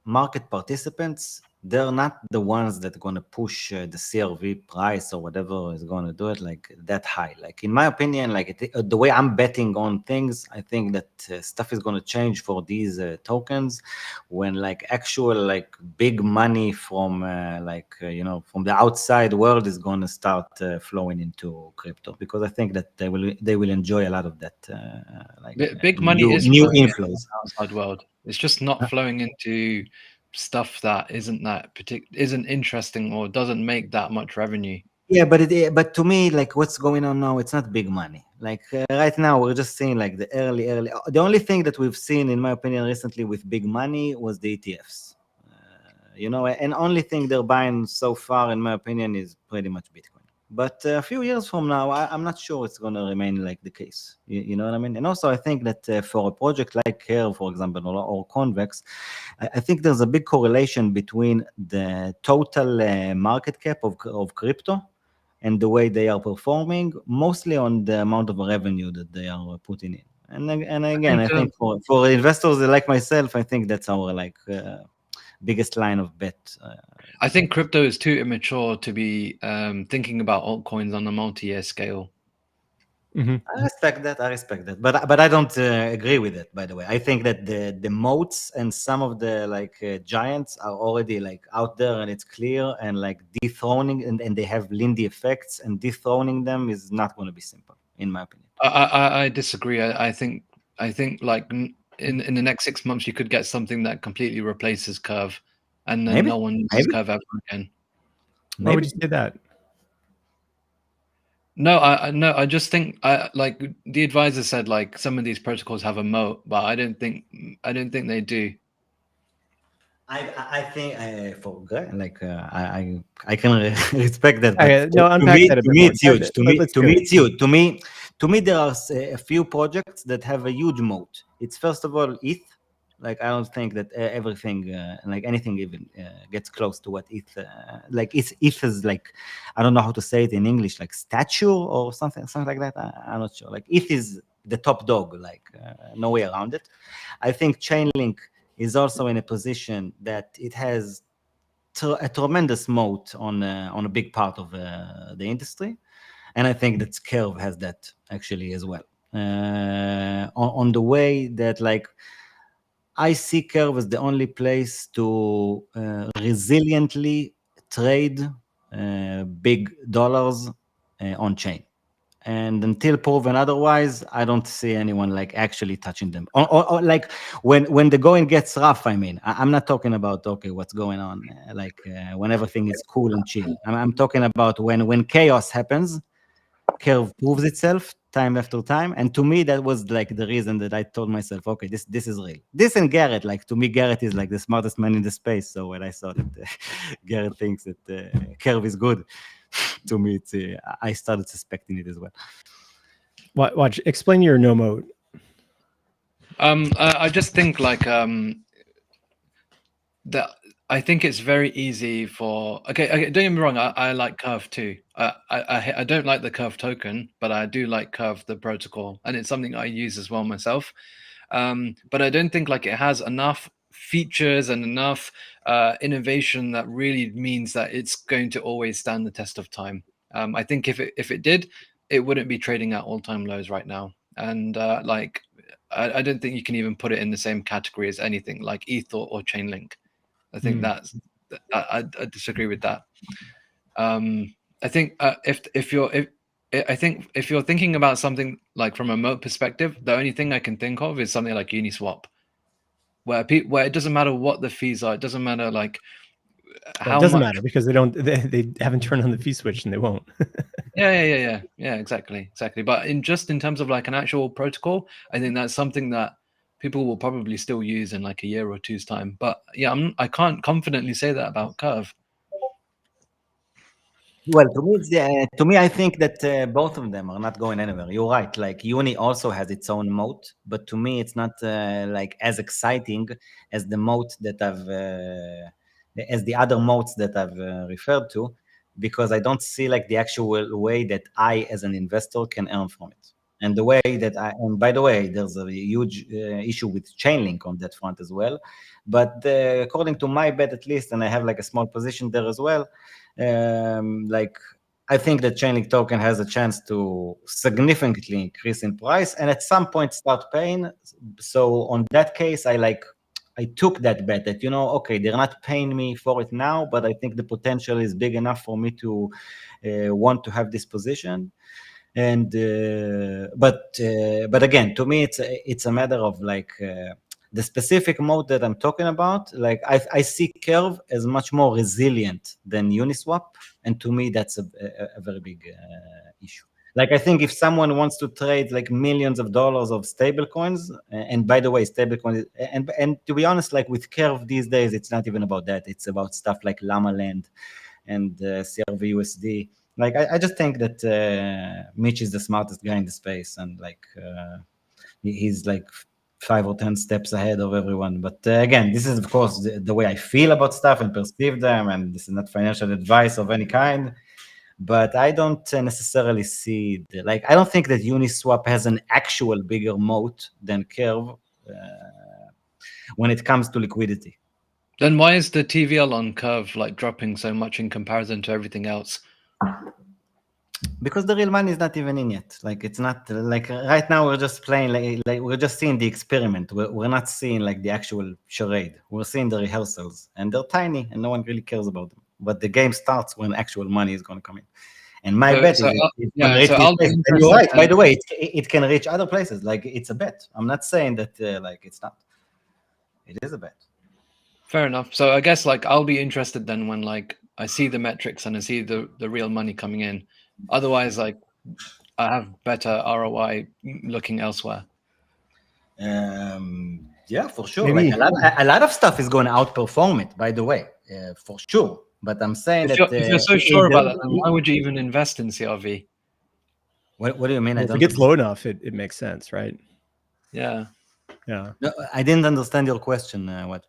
market participants. They're not the ones that are going to push the CRV price or whatever is going to do it like that high. Like, in my opinion, like the way I'm betting on things, I think that stuff is going to change for these tokens when like actual like big money from from the outside world is going to start flowing into crypto, because I think that they will enjoy a lot of that big money is new inflows outside world. It's just not flowing into stuff that isn't interesting or doesn't make that much revenue. Yeah, but to me, like what's going on now, it's not big money. Like right now, we're just seeing like the early. The only thing that we've seen, in my opinion, recently with big money was the ETFs. And only thing they're buying so far, in my opinion, is pretty much Bitcoin. But a few years from now, I'm not sure it's going to remain like the case. You know what I mean? And also, I think that for a project like Curve, for example, or Convex, I think there's a big correlation between the total market cap of crypto and the way they are performing, mostly on the amount of revenue that they are putting in. And again, I think for investors like myself, I think that's our biggest line of bet. I think crypto is too immature to be thinking about altcoins on a multi-year scale. Mm-hmm. I respect that, but I don't agree with it. By the way, I think that the moats and some of the giants are already like out there, and it's clear, and like dethroning and they have Lindy effects, and dethroning them is not going to be simple, in my opinion. I disagree. I think like in the next 6 months you could get something that completely replaces Curve, and then no one uses Curve ever again. Why would you say that? No, I just think like the advisor said, like some of these protocols have a moat, but I don't think they do. I think for like I can respect that, but Okay, no, unpack that a to bit me more. it's huge. Let's To do me it. it's huge. To me there are a few projects that have a huge moat. It's first of all ETH. Like I don't think that everything like anything even gets close to what ETH like ETH is like. I don't know how to say it in English, like statue or something like that. I'm not sure. Like ETH is the top dog, like no way around it. I think Chainlink is also in a position that it has a tremendous moat on a big part of the industry, and I think that Curve has that actually as well. On the way that like I see Curve as the only place to resiliently trade big dollars on chain. And until proven otherwise, I don't see anyone like actually touching them. Or like when the going gets rough, I mean, I'm not talking about okay, what's going on, when everything is cool and chill. I'm talking about when chaos happens. Curve proves itself time after time, and to me that was like the reason that I told myself, okay, this is real. This and Garrett, like to me, Garrett is like the smartest man in the space. So when I saw that Garrett thinks that Curve is good, to me, it's I started suspecting it as well. Watch. Explain your no mode. I just think like that. I think it's very easy for okay. Don't get me wrong. I like Curve too. I don't like the Curve token, but I do like Curve the protocol, and it's something I use as well myself. But I don't think like it has enough features and enough innovation that really means that it's going to always stand the test of time. I think if it did, it wouldn't be trading at all-time lows right now. And like I don't think you can even put it in the same category as anything like ETH or Chainlink. I think that's I disagree with that. I think I think if you're thinking about something like from a moat perspective, the only thing I can think of is something like Uniswap, where it doesn't matter what the fees are, it doesn't matter like how It doesn't much. matter because they haven't turned on the fee switch and they won't. Yeah, exactly. But in terms of like an actual protocol, I think that's something that people will probably still use in like a year or two's time. But yeah, I can't confidently say that about Curve. Well, to me, I think that both of them are not going anywhere. You're right. Like Uni also has its own moat, but to me, it's not like as exciting as the moat that as the other moats that I've referred to, because I don't see like the actual way that I, as an investor, can earn from it. And the way that and by the way, there's a huge issue with Chainlink on that front as well. But according to my bet, at least, and I have like a small position there as well. Like I think that Chainlink token has a chance to significantly increase in price and at some point start paying. So on that case, I took that bet that, okay, they're not paying me for it now, but I think the potential is big enough for me to want to have this position. And but again, to me, it's a matter of like the specific mode that I'm talking about. Like I see Curve as much more resilient than Uniswap, and to me, that's a very big issue. Like I think if someone wants to trade like millions of dollars of stable coins, and by the way, stable coins, and to be honest, like with Curve these days, it's not even about that. It's about stuff like Llama Land and CRVUSD. Like I just think that Mitch is the smartest guy in the space, and like he's like 5 or 10 steps ahead of everyone. But again, this is of course the way I feel about stuff and perceive them, and this is not financial advice of any kind. But I don't necessarily see I don't think that Uniswap has an actual bigger moat than Curve when it comes to liquidity. Then why is the TVL on Curve like dropping so much in comparison to everything else? Because the real money is not even in yet. Like it's not like right now we're just playing like we're just seeing the experiment. We're not seeing like the actual charade. We're seeing the rehearsals, and they're tiny, and no one really cares about them. But the game starts when actual money is going to come in. And my bet is it's going to reach this place. And you're right. By the way, it can reach other places. Like it's a bet. I'm not saying that like it's not. It is a bet. Fair enough. So I guess like I'll be interested then when like I see the metrics and I see the real money coming in. Otherwise, like I have better ROI looking elsewhere. Yeah, for sure. Maybe. Like a lot of stuff is going to outperform it, by the way, for sure. But I'm saying If you're so sure about that, then why would you even invest in CRV? What do you mean? Well, if it gets low enough, it makes sense, right? Yeah. Yeah. No, I didn't understand your question. What?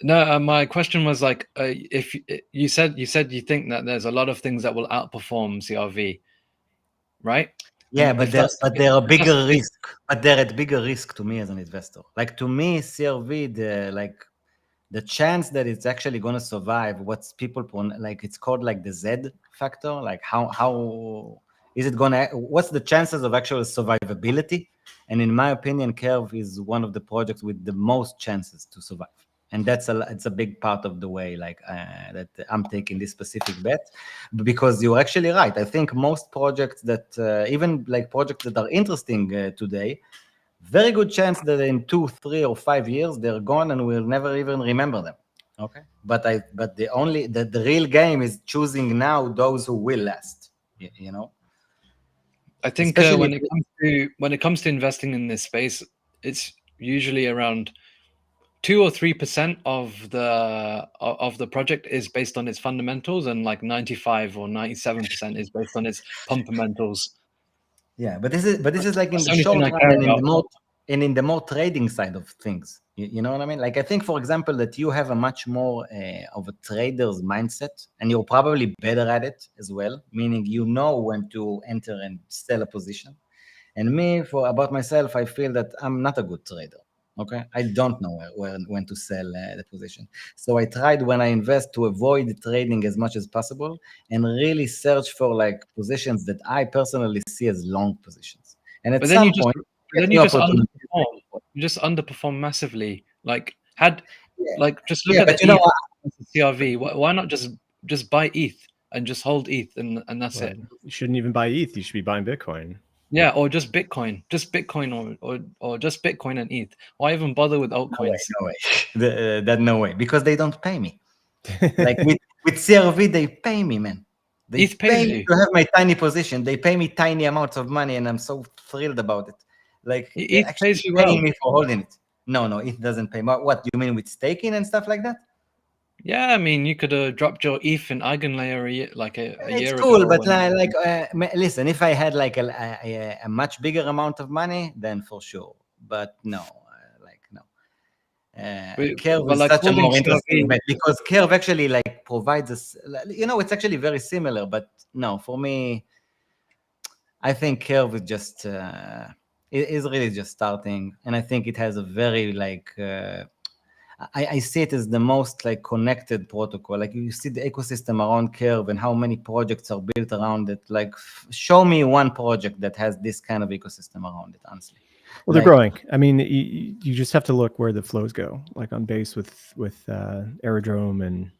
No, my question was like, if you said you think that there's a lot of things that will outperform CRV, right? Yeah, And but they're a bigger risk. But they're at bigger risk to me as an investor. Like to me, CRV, the chance that it's actually going to survive, what's people like, it's called like the Z factor. Like how is it going to? What's the chances of actual survivability? And in my opinion, Curve is one of the projects with the most chances to survive. And it's a big part of the way like that I'm taking this specific bet, because you're actually right. I think most projects that even like projects that are interesting today, very good chance that in 2, 3, or 5 years they're gone and we'll never even remember them. Okay, but the real game is choosing now those who will last. You know. I think when it comes to investing in this space, it's usually around 2 or 3% of the project is based on its fundamentals, and like 95 or 97% is based on its pumpamentals. Yeah, but this is like in That's the the only short thing I run care and about. in the more trading side of things. You know what I mean? Like I think, for example, that you have a much more of a trader's mindset, and you're probably better at it as well. Meaning you know when to enter and sell a position. And me, about myself, I feel that I'm not a good trader. Okay, I don't know when to sell the position. So I tried when I invest to avoid trading as much as possible and really search for like positions that I personally see as long positions. And at some point, you just underperform massively. Like just look at the ETH CRV. Why not just buy ETH and just hold ETH and that's it? You shouldn't even buy ETH. You should be buying Bitcoin. Yeah, or just Bitcoin, or just Bitcoin and ETH. Why even bother with altcoins? No way. No way, because they don't pay me. Like with CRV, they pay me, man. They ETH pay pays me you to have my tiny position. They pay me tiny amounts of money, and I'm so thrilled about it. Like ETH actually pays you paying well. me for holding it. No, it doesn't pay. What you mean with staking and stuff like that? Yeah, I mean, you could have dropped your ETH in Eigenlayer a year It's cool, ago. But listen, if I had like a much bigger amount of money, then for sure. But no, no. Curve is like such a more interesting CRV, bet, because Curve actually like provides us, it's actually very similar, but no, for me, I think Curve is just is really just starting, and I think it has a very like I see it as the most like connected protocol. Like you see the ecosystem around Curve and how many projects are built around it. Like show me one project that has this kind of ecosystem around it, honestly. Well, they're growing. I mean, you just have to look where the flows go, like on Base with Airdrop and.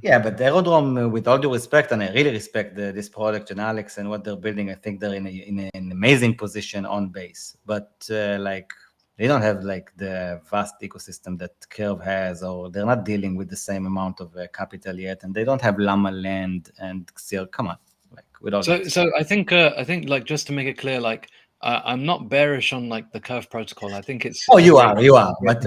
Yeah, but the Airdrop, with all due respect, and I really respect this product and Alex and what they're building, I think they're in an amazing position on Base. But like they don't have like the vast ecosystem that Curve has, or they're not dealing with the same amount of capital yet, and they don't have Llama Land and Xer. Come on, like with all. So I think like just to make it clear, like I'm not bearish on like the Curve protocol. I think it's you are, but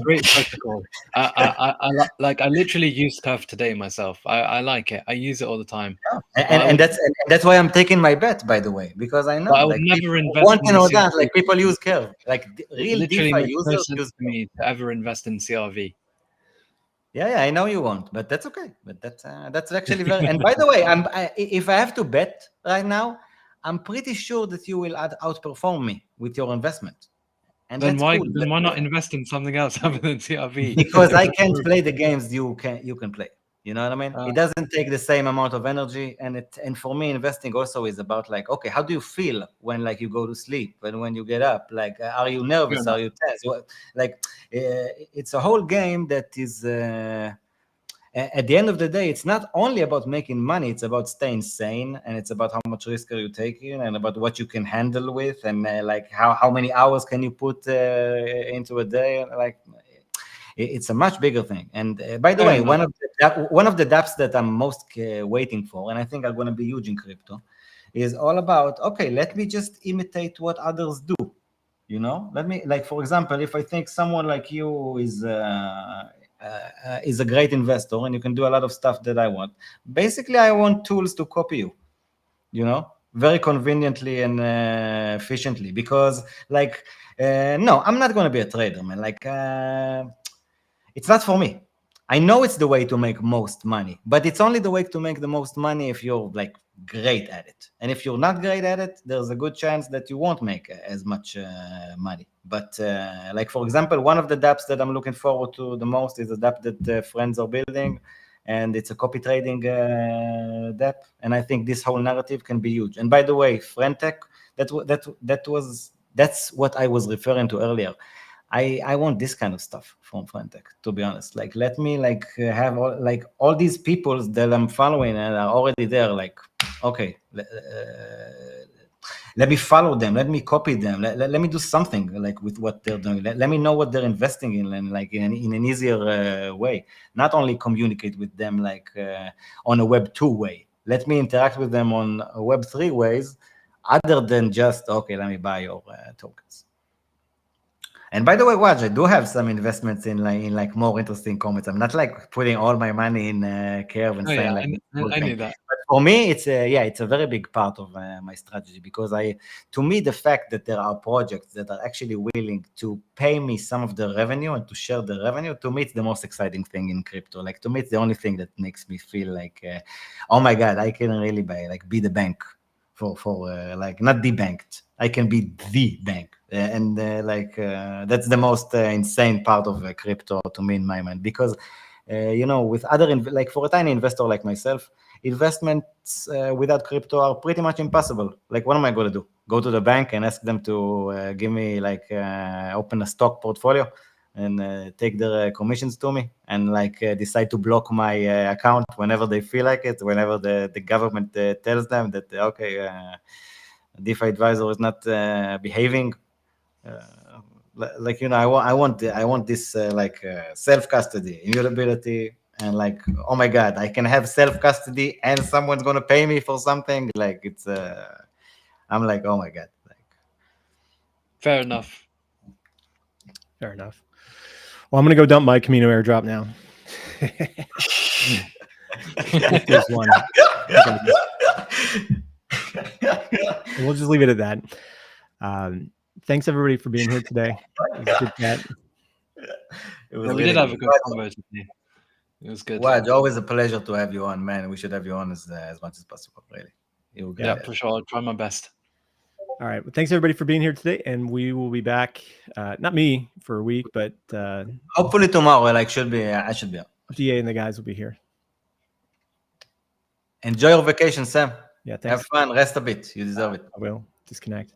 great protocol. I literally used Curve today myself. I like it. I use it all the time. And that's why I'm taking my bet, by the way, because I know I would like never invest want in to know CRV. that like people use Curve, like real literally DeFi makes users no sense use to me to ever invest in CRV. Yeah, I know you won't, but that's okay. But that's actually very. And by the way, if I have to bet right now, I'm pretty sure that you will outperform me with your investment. And then that's why cool. then why not invest in something else other than CRV? Because I can't play the games you can play. You know what I mean? It doesn't take the same amount of energy, and for me, investing also is about like, okay, how do you feel when like you go to sleep and when you get up? Like, are you nervous? Are you tense? Like, it's a whole game that is. At the end of the day, it's not only about making money, it's about staying sane, and it's about how much risk are you taking, and about what you can handle with, and like how many hours can you put into a day. Like it's a much bigger thing. And by the way, one of the dApps that I'm most waiting for, and I think are going to be huge in crypto, is all about, okay, let me just imitate what others do. Let me, like, for example, if I think someone like you is a great investor and you can do a lot of stuff that I want, basically I want tools to copy you, very conveniently and efficiently, because like, no, I'm not going to be a trader, man. Like, it's not for me. I know it's the way to make most money, but it's only the way to make the most money if you're like great at it. And if you're not great at it, there's a good chance that you won't make as much money. But like, for example, one of the dApps that I'm looking forward to the most is a dApp that friends are building, and it's a copy trading dApp. And I think this whole narrative can be huge. And by the way, Friendtech, that's what I was referring to earlier. I want this kind of stuff from Friendtech, to be honest. Like, let me like have all these people that I'm following and are already there. Like, okay, let me follow them. Let me copy them. Let me do something like with what they're doing. Let me know what they're investing in, and like in an easier way. Not only communicate with them like on a Web 2 way. Let me interact with them on a Web 3 ways, other than just, okay, let me buy your tokens. And by the way, Waj, I do have some investments in more interesting comments. I'm not like putting all my money in Curve and saying like. I knew that. But for me, it's a very big part of my strategy, because to me, the fact that there are projects that are actually willing to pay me some of the revenue and to share the revenue, to me, it's the most exciting thing in crypto. Like, to me, it's the only thing that makes me feel like, oh my God, I can really be the bank for like, not debanked. I can be the bank. And that's the most insane part of crypto to me, in my mind, because with other like, for a tiny investor like myself, investments without crypto are pretty much impossible. Like, what am I going to do? Go to the bank and ask them to give me open a stock portfolio and take their commissions to me, and decide to block my account whenever they feel like it, whenever the government tells them that, okay, DeFi Advisoor is not behaving. I want this self-custody, immutability, and oh my God, I can have self-custody and someone's gonna pay me for something. Like, it's I'm like, oh my God. Fair enough. Fair enough. Well, I'm gonna go dump my Camino airdrop now. There's one. We'll just leave it at that. Thanks everybody for being here today. It was a good chat. We did have a good conversation. It was good. Waj, always a pleasure to have you on, man. We should have you on as much as possible, really. Yeah, for sure. I'll try my best. All right. Well, thanks everybody for being here today, and we will be back. Not me for a week, but hopefully tomorrow. I should be on. DA and the guys will be here. Enjoy your vacation, Sam. Yeah, thanks. Have fun. Rest a bit. You deserve it. I will. Disconnect.